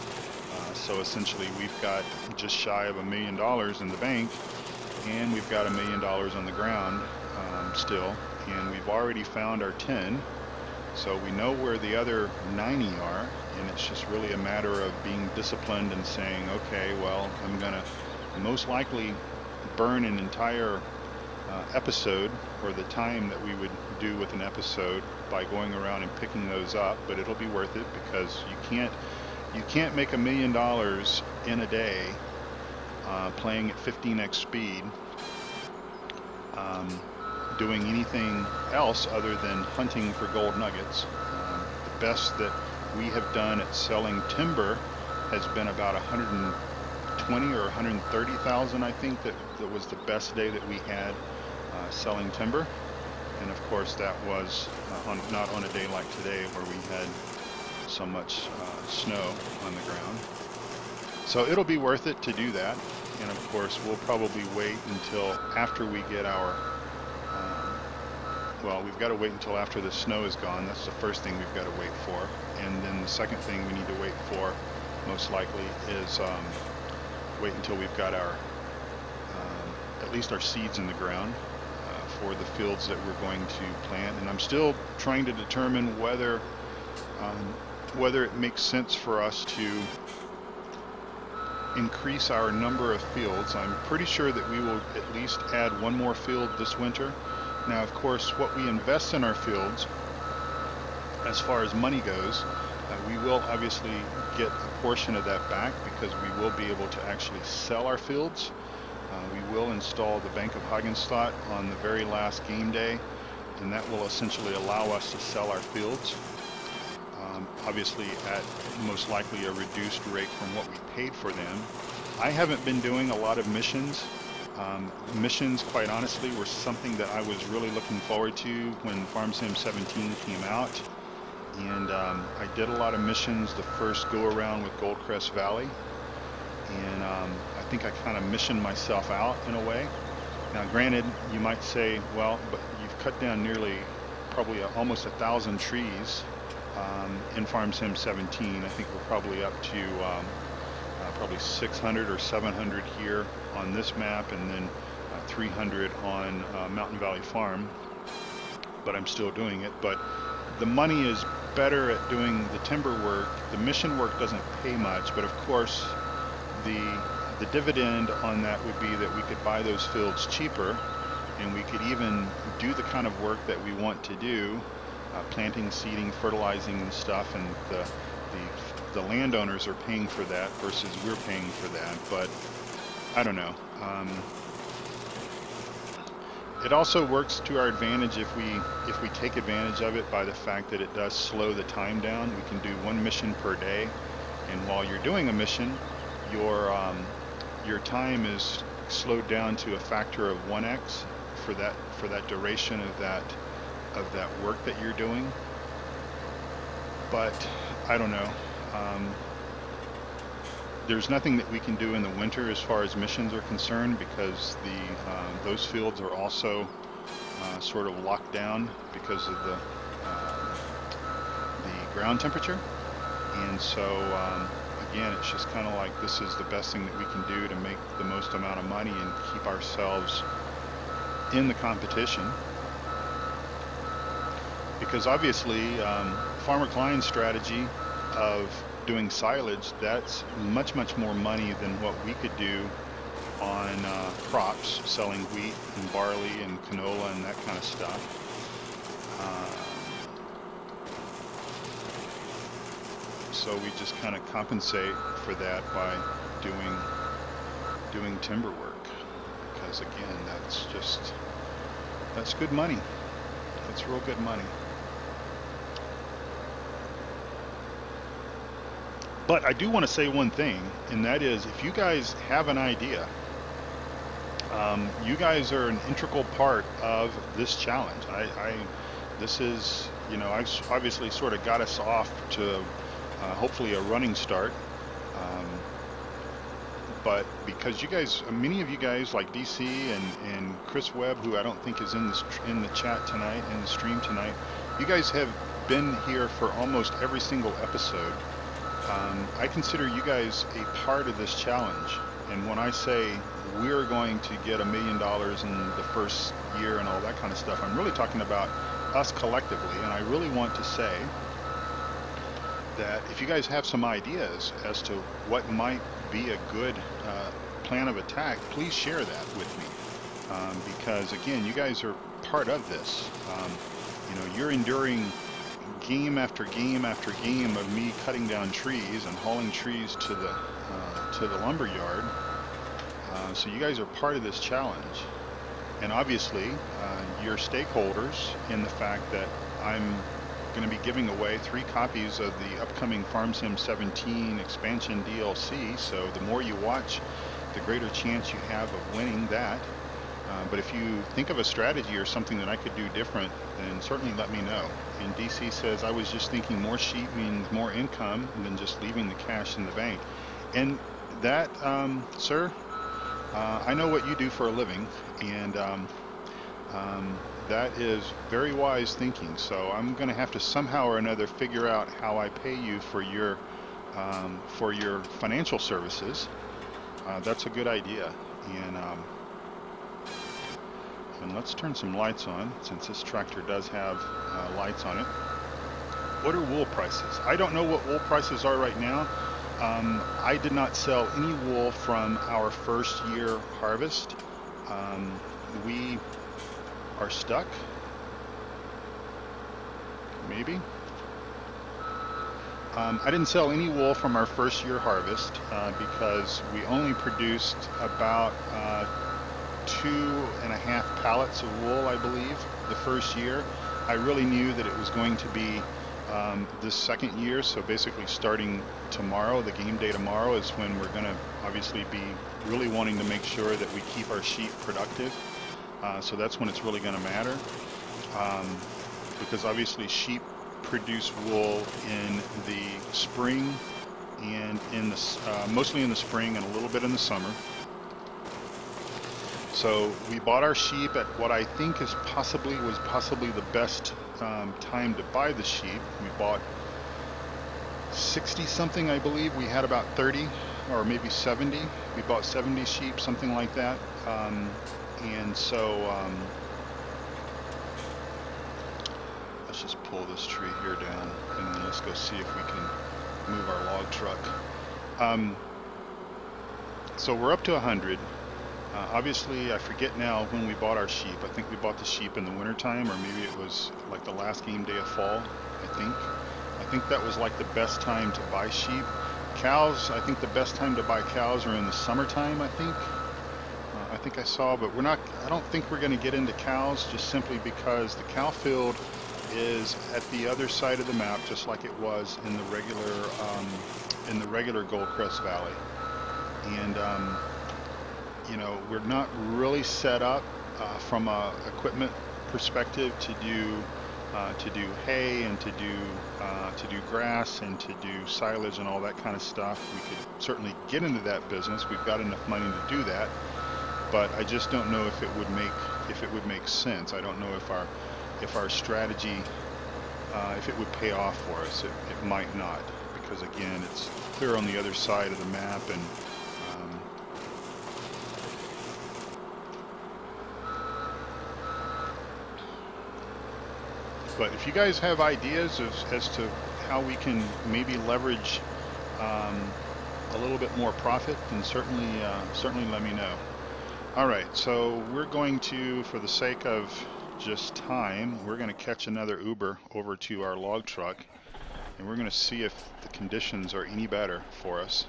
So essentially we've got just shy of $1 million in the bank, and we've got $1 million on the ground still, and we've already found our 10. So we know where the other 90 are, and it's just really a matter of being disciplined and saying, okay, well, I'm gonna most likely burn an entire episode, or the time that we would do with an episode, by going around and picking those up, but it'll be worth it, because you can't make $1 million in a day playing at 15x speed, doing anything else other than hunting for gold nuggets. The best that we have done at selling timber has been about 120 or 130,000, I think. That was the best day that we had selling timber, and of course that was not on a day like today where we had so much snow on the ground. So it'll be worth it to do that, and of course we'll probably wait until after we get our well, we've got to wait until after the snow is gone. That's the first thing we've got to wait for. And then the second thing we need to wait for, most likely, is wait until we've got our at least our seeds in the ground for the fields that we're going to plant. And I'm still trying to determine whether it makes sense for us to increase our number of fields. I'm pretty sure that we will at least add one more field this winter. Now, of course, what we invest in our fields, as far as money goes, we will obviously get a portion of that back, because we will be able to actually sell our fields. We will install the Bank of Hagenstadt on the very last game day, and that will essentially allow us to sell our fields, obviously at most likely a reduced rate from what we paid for them. I haven't been doing a lot of missions. Missions, quite honestly, were something that I was really looking forward to when Farm Sim 17 came out, and I did a lot of missions the first go around with Goldcrest Valley, and I think I kind of missioned myself out in a way. Now granted, you might say, well, but you've cut down nearly probably almost 1,000 trees in Farm Sim 17. I think we're probably up to probably 600 or 700 here on this map, and then 300 on Mountain Valley Farm, but I'm still doing it. But the money is better at doing the timber work. The mission work doesn't pay much, but of course the dividend on that would be that we could buy those fields cheaper, and we could even do the kind of work that we want to do, planting, seeding, fertilizing and stuff, and the landowners are paying for that versus we're paying for that. But I don't know. It also works to our advantage if we take advantage of it by the fact that it does slow the time down. We can do one mission per day, and while you're doing a mission, your time is slowed down to a factor of 1x for that duration of that work that you're doing. But I don't know. There's nothing that we can do in the winter as far as missions are concerned, because those fields are also sort of locked down because of the ground temperature. And so again, it's just kind of like, this is the best thing that we can do to make the most amount of money and keep ourselves in the competition. Because obviously Farmer Klein's strategy of doing silage, that's much more money than what we could do on crops, selling wheat and barley and canola and that kind of stuff. So we just kind of compensate for that by doing timber work, because again, that's good money. It's real good money. But I do want to say one thing, and that is, if you guys have an idea, you guys are an integral part of this challenge. This is, you know, I've obviously sort of got us off to hopefully a running start. But because you guys, many of you guys like DC and Chris Webb, who I don't think is in the chat tonight, in the stream tonight, you guys have been here for almost every single episode. I consider you guys a part of this challenge. And when I say we're going to get $1 million in the first year and all that kind of stuff, I'm really talking about us collectively. And I really want to say that if you guys have some ideas as to what might be a good plan of attack, please share that with me. Because again, you guys are part of this. You know, you're enduring game after game after game of me cutting down trees and hauling trees to the lumber yard. So you guys are part of this challenge, and obviously you're stakeholders in the fact that I'm going to be giving away 3 copies of the upcoming Farm Sim 17 expansion DLC. So the more you watch, the greater chance you have of winning that. But if you think of a strategy or something that I could do different, then certainly let me know. And DC says, I was just thinking more sheep means more income than just leaving the cash in the bank. And that, sir, I know what you do for a living, and that is very wise thinking. So I'm going to have to somehow or another figure out how I pay you for your financial services. That's a good idea. And let's turn some lights on, since this tractor does have lights on it. What are wool prices? I don't know what wool prices are right now. I did not sell any wool from our first year harvest. We are stuck. Maybe. I didn't sell any wool from our first year harvest because we only produced about 2.5 pallets of wool, I believe, the first year. I really knew that it was going to be this second year, so basically starting tomorrow, the game day tomorrow, is when we're going to obviously be really wanting to make sure that we keep our sheep productive. So that's when it's really going to matter, because obviously sheep produce wool in the spring and in the mostly in the spring and a little bit in the summer. So we bought our sheep at what I think was possibly the best time to buy the sheep. We bought 60 something, I believe. We had about 30 or maybe 70. We bought 70 sheep, something like that. And so let's just pull this tree here down, and then let's go see if we can move our log truck. So we're up to 100. Obviously, I forget now when we bought our sheep. I think we bought the sheep in the wintertime, or maybe it was like the last game day of fall, I think that was like the best time to buy sheep. Cows, I think the best time to buy cows are in the summertime, I think I saw, but I don't think we're going to get into cows, just simply because the cow field is at the other side of the map, just like it was in the regular Goldcrest Valley. And you know, we're not really set up from a equipment perspective to do hay and to do grass and to do silage and all that kind of stuff. We could certainly get into that business. We've got enough money to do that, but I just don't know if it would make sense. I don't know if our strategy, if it would pay off for us. It might not, because again, it's clear on the other side of the map, and but if you guys have ideas as to how we can maybe leverage a little bit more profit, then certainly let me know. All right, so we're going to, for the sake of just time, we're going to catch another Uber over to our log truck, and we're going to see if the conditions are any better for us.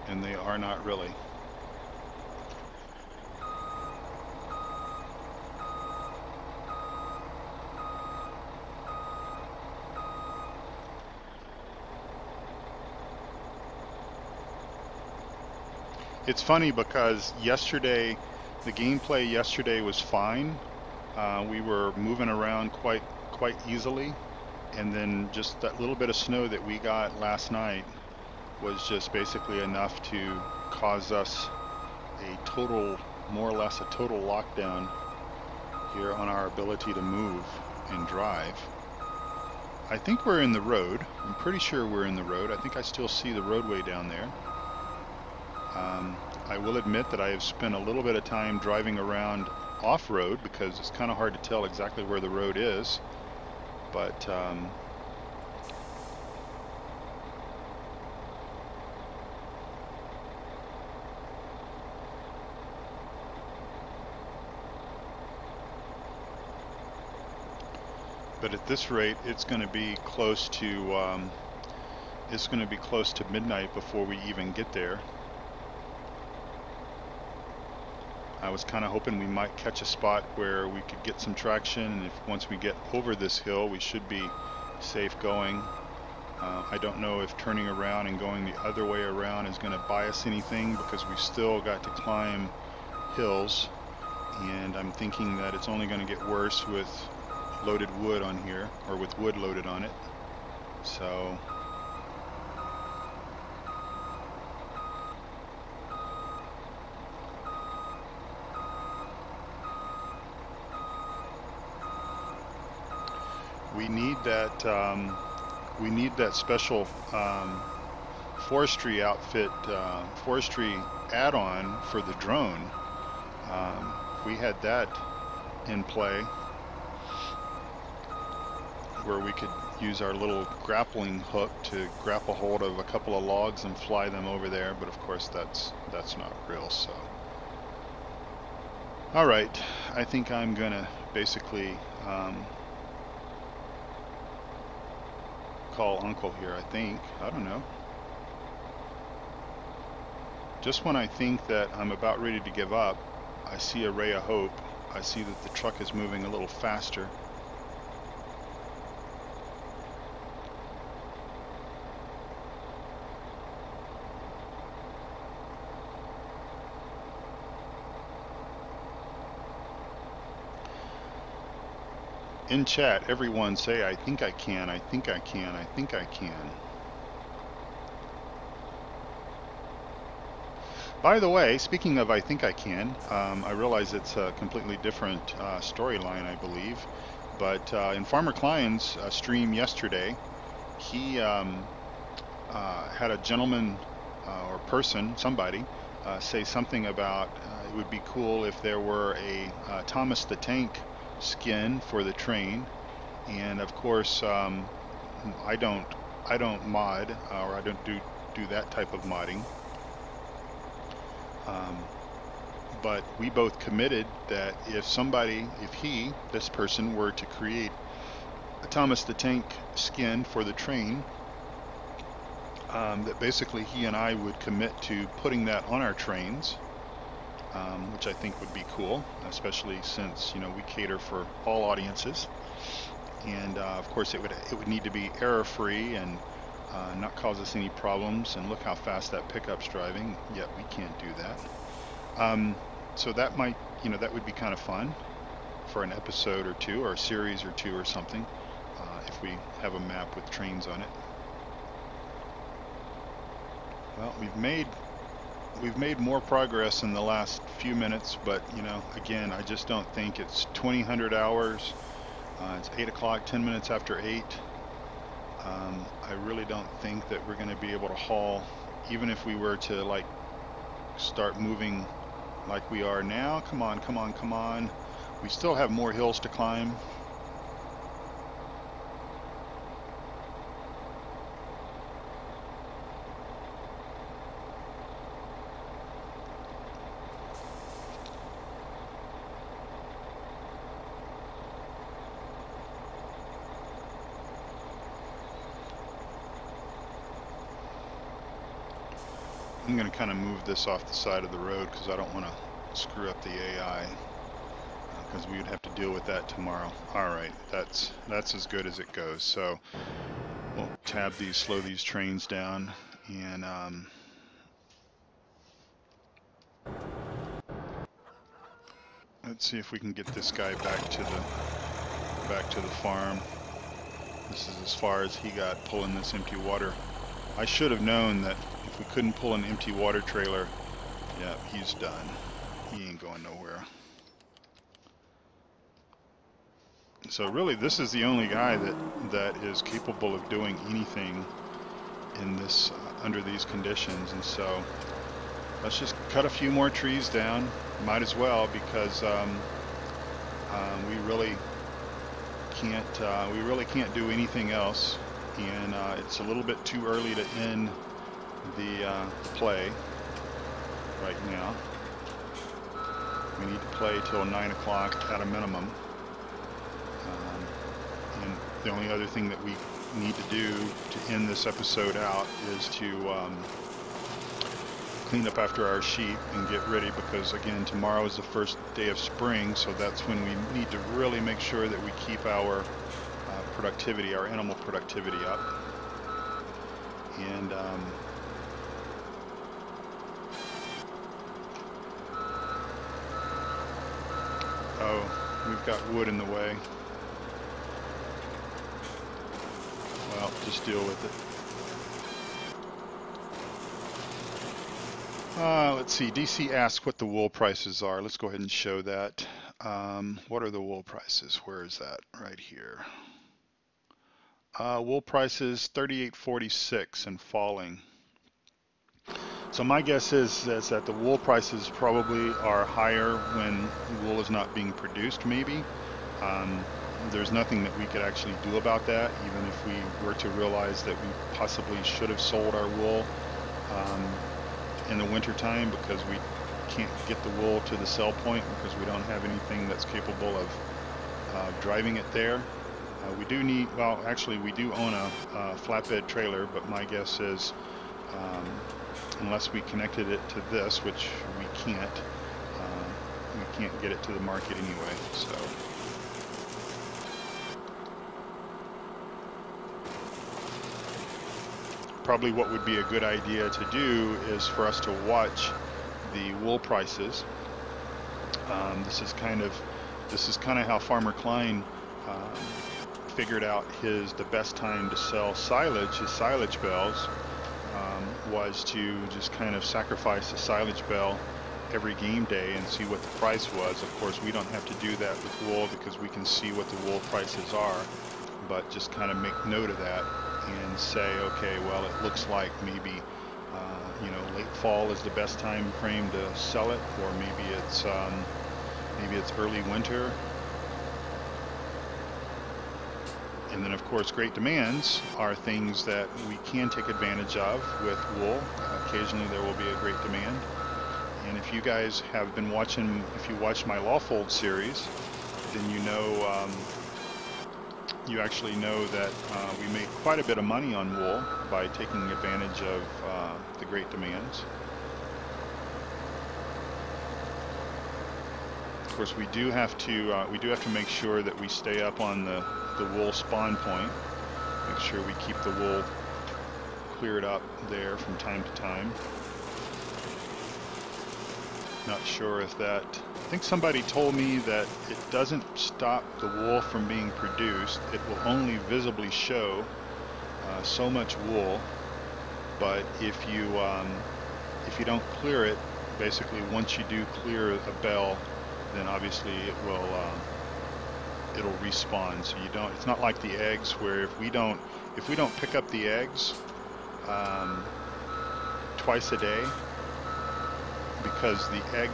And they are not really. It's funny because yesterday, the gameplay yesterday was fine. We were moving around quite easily, and then just that little bit of snow that we got last night was just basically enough to cause us a total, more or less a total lockdown here on our ability to move and drive. I think we're in the road. I'm pretty sure we're in the road. I think I still see the roadway down there. I will admit that I have spent a little bit of time driving around off-road because it's kind of hard to tell exactly where the road is. But at this rate, it's going to be close to midnight before we even get there. I was kind of hoping we might catch a spot where we could get some traction, and if once we get over this hill, we should be safe going. I don't know if turning around and going the other way around is going to buy us anything, because we've still got to climb hills, and I'm thinking that it's only going to get worse with loaded wood on here, or with wood loaded on it. So we need that special forestry outfit, forestry add-on for the drone. If we had that in play, where we could use our little grappling hook to grapple hold of a couple of logs and fly them over there, but of course that's not real. So all right, I think I'm gonna basically call Uncle here. I don't know. Just when I think that I'm about ready to give up, I see a ray of hope. I see that the truck is moving a little faster. In chat, everyone say, I think I can, I think I can, I think I can. By the way, speaking of I think I can, I realize it's a completely different storyline, I believe. But in Farmer Klein's stream yesterday, he had a gentleman or person, somebody, say something about it would be cool if there were a Thomas the Tank skin for the train, and of course I don't mod, or I don't do that type of modding, but we both committed that if this person were to create a Thomas the Tank skin for the train, that basically he and I would commit to putting that on our trains, which I think would be cool, especially since, you know, we cater for all audiences. And of course it would need to be error-free and not cause us any problems. And look how fast that pickup's driving, yet we can't do that. So that might, you know, that would be kind of fun for an episode or two, or a series or two or something, if we have a map with trains on it. Well, we've made more progress in the last few minutes, but you know, again, I just don't think it's 2000 hours. It's 8 o'clock, 10 minutes after 8. I really don't think that we're going to be able to haul, even if we were to like start moving like we are now. Come on, come on, come on. We still have more hills to climb. I'm going to kind of move this off the side of the road because I don't want to screw up the AI, because we would have to deal with that tomorrow. Alright, that's as good as it goes. So we'll slow these trains down, and Let's see if we can get this guy back to the farm. This is as far as he got pulling this empty water. I should have known that if we couldn't pull an empty water trailer, yeah, he's done. He ain't going nowhere. So really, this is the only guy that is capable of doing anything in this under these conditions. And so let's just cut a few more trees down. Might as well, because we really can't do anything else. And it's a little bit too early to end the play right now. We need to play till 9 o'clock at a minimum. And the only other thing that we need to do to end this episode out is to clean up after our sheep and get ready, because again, tomorrow is the first day of spring, so that's when we need to really make sure that we keep our productivity, our animal productivity up. And oh, we've got wood in the way. Well, just deal with it. Let's see, DC asks what the wool prices are. Let's go ahead and show that. What are the wool prices? Where is that? Right here. Wool prices $38.46 and falling. So my guess is that the wool prices probably are higher when wool is not being produced, maybe. There's nothing that we could actually do about that, even if we were to realize that we possibly should have sold our wool in the winter time, because we can't get the wool to the sell point because we don't have anything that's capable of driving it there. We do need, well, actually we do own a flatbed trailer, but my guess is unless we connected it to this, which we can't get it to the market anyway. So probably what would be a good idea to do is for us to watch the wool prices. This is kind of how Farmer Klein figured out the best time to sell silage, his silage bales, was to just kind of sacrifice the silage bale every game day and see what the price was. Of course, we don't have to do that with wool because we can see what the wool prices are, but just kind of make note of that and say, okay, well, it looks like maybe late fall is the best time frame to sell it, or maybe it's early winter. And then, of course, great demands are things that we can take advantage of with wool. Occasionally there will be a great demand. And if you guys have been watching, if you watch my Lawfold series, then you actually know that we make quite a bit of money on wool by taking advantage of the great demands. Of course, we do have to make sure that we stay up on the wool spawn point. Make sure we keep the wool cleared up there from time to time. Not sure if that, I think somebody told me that it doesn't stop the wool from being produced. It will only visibly show so much wool, but if you don't clear it, basically once you do clear a bale, then obviously it'll respawn. So you don't, it's not like the eggs, where if we don't pick up the eggs twice a day, because the egg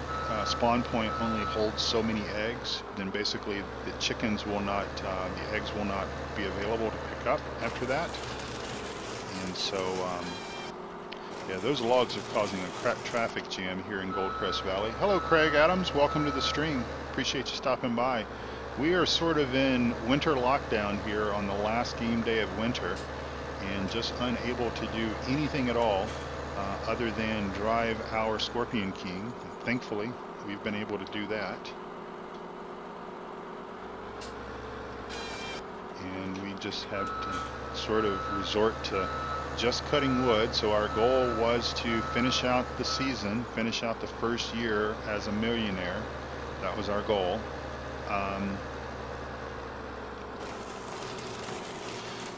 spawn point only holds so many eggs, then basically the chickens will not, the eggs will not be available to pick up after that. And so yeah, those logs are causing a traffic jam here in Goldcrest Valley. Hello, Craig Adams. Welcome to the stream. Appreciate you stopping by. We are sort of in winter lockdown here on the last game day of winter, and just unable to do anything at all other than drive our Scorpion King. Thankfully, we've been able to do that. And we just have to sort of resort to just cutting wood. So our goal was to finish out the season, finish out the first year as a millionaire, That was our goal.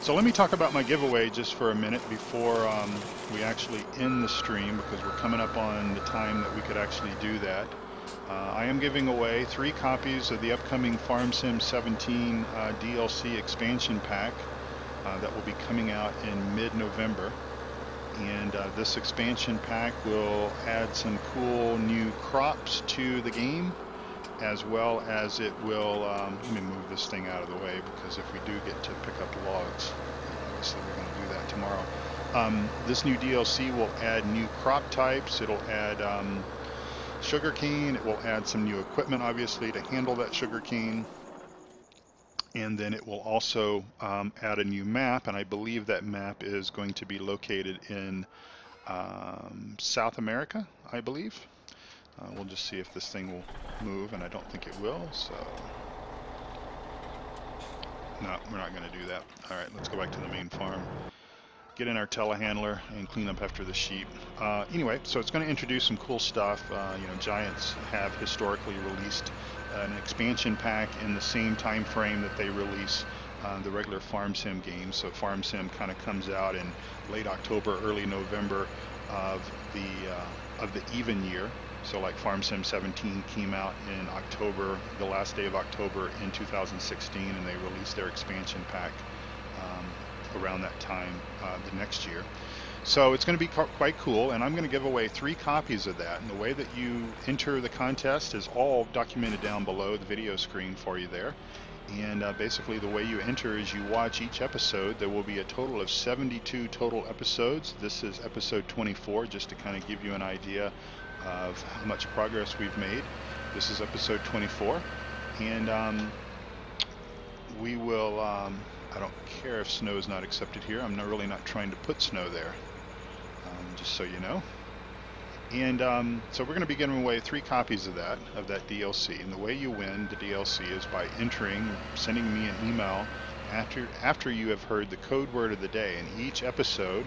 So let me talk about my giveaway just for a minute before we actually end the stream, because we're coming up on the time that we could actually do that. I am giving away 3 copies of the upcoming Farm Sim 17 DLC expansion pack that will be coming out in mid-November. And this expansion pack will add some cool new crops to the game, as well as it will, let me move this thing out of the way, because if we do get to pick up logs, obviously we're going to do that tomorrow. This new DLC will add new crop types. It'll add sugarcane. It will add some new equipment, obviously, to handle that sugarcane. And then it will also add a new map, and I believe that map is going to be located in South America, I believe. We'll just see if this thing will move, and I don't think it will, so no, we're not going to do that. All right, let's go back to the main farm, get in our telehandler, and clean up after the sheep. Anyway, so it's going to introduce some cool stuff. You know, Giants have historically released an expansion pack in the same time frame that they release the regular Farm Sim games. So Farm Sim kind of comes out in late October, early November of the even year. So like Farm Sim 17 came out in October, the last day of October in 2016, and they released their expansion pack around that time the next year. So it's going to be quite cool, and I'm going to give away 3 copies of that. And the way that you enter the contest is all documented down below the video screen for you there. And basically the way you enter is you watch each episode. There will be a total of 72 total episodes. This is episode 24, just to kind of give you an idea of how much progress we've made. This is episode 24, and we will, I don't care if snow is not accepted here. I'm really not trying to put snow there, just so you know. And so we're going to be giving away 3 copies of that DLC. And the way you win the DLC is by sending me an email after you have heard the code word of the day. And each episode,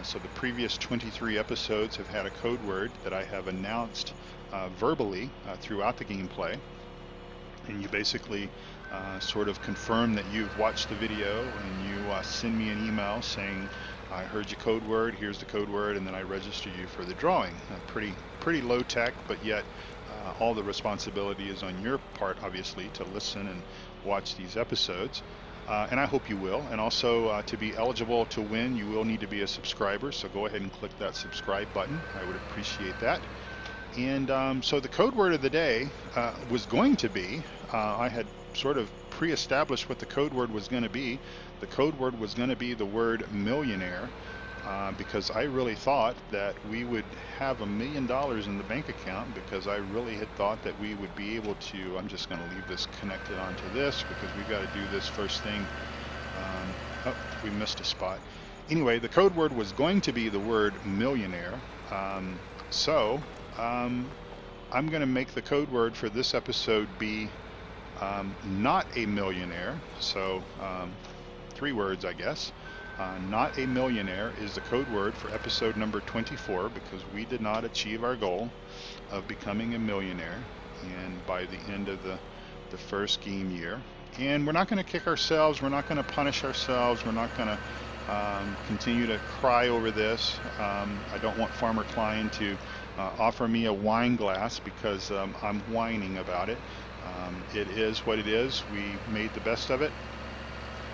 so the previous 23 episodes have had a code word that I have announced verbally throughout the gameplay. And you basically sort of confirm that you've watched the video, and you send me an email saying, I heard your code word, here's the code word, and then I register you for the drawing. Pretty low tech, but yet all the responsibility is on your part, obviously, to listen and watch these episodes. And I hope you will. And also, to be eligible to win, you will need to be a subscriber, so go ahead and click that subscribe button. I would appreciate that. And so the code word of the day was going to be, I had sort of pre-established what the code word was going to be. The code word was going to be the word millionaire, because I really thought that we would have $1 million in the bank account, because I really had thought that we would be able to, I'm just going to leave this connected onto this because we've got to do this first thing. Oh, we missed a spot. Anyway, the code word was going to be the word millionaire. So I'm going to make the code word for this episode be not a millionaire. So 3 words, I guess. Not a millionaire is the code word for episode number 24, because we did not achieve our goal of becoming a millionaire and by the end of the first game year. And we're not going to kick ourselves. We're not going to punish ourselves. We're not going to continue to cry over this. I don't want Farmer Klein to offer me a wine glass because I'm whining about it. It is what it is. We made the best of it.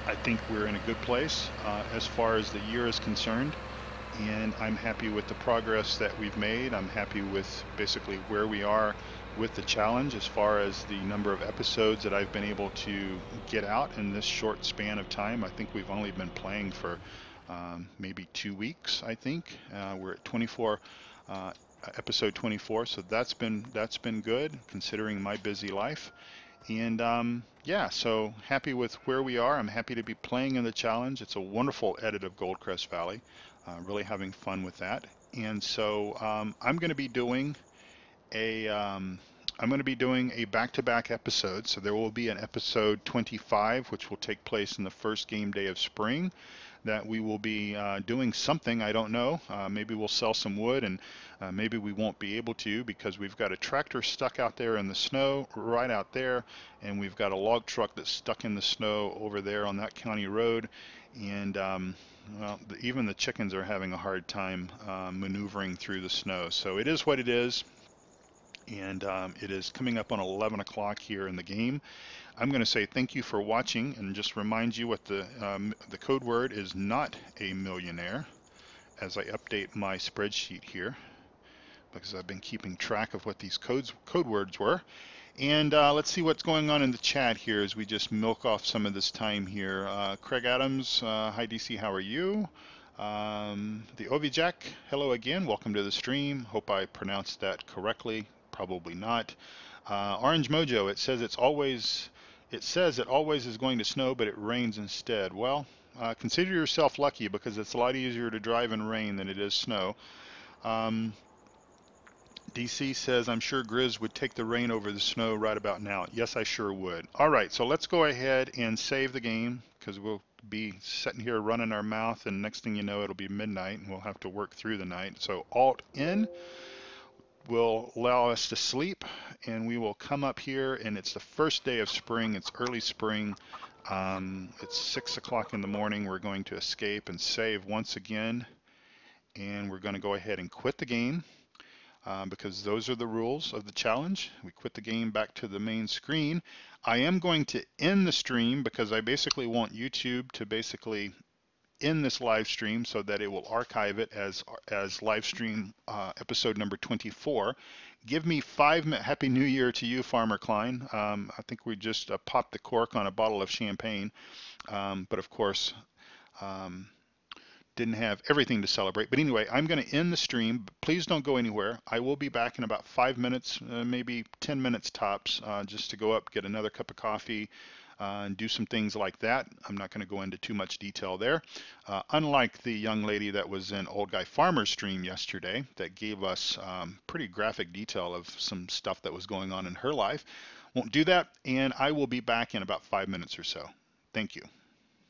I think we're in a good place as far as the year is concerned, and I'm happy with the progress that we've made. I'm happy with basically where we are with the challenge as far as the number of episodes that I've been able to get out in this short span of time. I think we've only been playing for maybe 2 weeks, I think. We're at 24, episode 24, so that's been good considering my busy life. And yeah, so happy with where we are. I'm happy to be playing in the challenge. It's a wonderful edit of Goldcrest Valley. Really having fun with that. And so I'm going to be doing a back-to-back episode. So there will be an episode 25, which will take place in the first game day of spring. that we will be doing something. I don't know. Maybe we'll sell some wood, and maybe we won't be able to because we've got a tractor stuck out there in the snow right out there, and we've got a log truck that's stuck in the snow over there on that county road. And well, even the chickens are having a hard time maneuvering through the snow. So it is what it is, and it is coming up on 11 o'clock here in the game. I'm going to say thank you for watching, and just remind you what the code word is: not a millionaire, as I update my spreadsheet here, because I've been keeping track of what these code words were. And let's see what's going on in the chat here as we just milk off some of this time here. Craig Adams, hi DC, how are you? The Ovijak, hello again, welcome to the stream. Hope I pronounced that correctly, probably not. Orange Mojo, it says it always is going to snow, but it rains instead. Well, consider yourself lucky, because it's a lot easier to drive in rain than it is snow. DC says, I'm sure Grizz would take the rain over the snow right about now. Yes, I sure would. All right, so let's go ahead and save the game, because we'll be sitting here running our mouth, and next thing you know, it'll be midnight, and we'll have to work through the night. So Alt-N will allow us to sleep, and we will come up here, and it's the first day of spring. It's early spring. It's 6 o'clock in the morning. We're going to escape and save once again, and we're going to go ahead and quit the game. Because those are the rules of the challenge. We quit the game back to the main screen. I am going to end the stream because I basically want YouTube to basically end this live stream so that it will archive it as live stream episode number 24. Give me 5 minutes. Happy New Year to you, Farmer Klein. I think we just popped the cork on a bottle of champagne, but of course, didn't have everything to celebrate. But anyway, I'm going to end the stream. Please don't go anywhere. I will be back in about 5 minutes, maybe 10 minutes tops, just to go up, get another cup of coffee, and do some things like that. I'm not going to go into too much detail there. Unlike the young lady that was in Old Guy Farmer's stream yesterday that gave us pretty graphic detail of some stuff that was going on in her life. Won't do that, and I will be back in about 5 minutes or so. Thank you.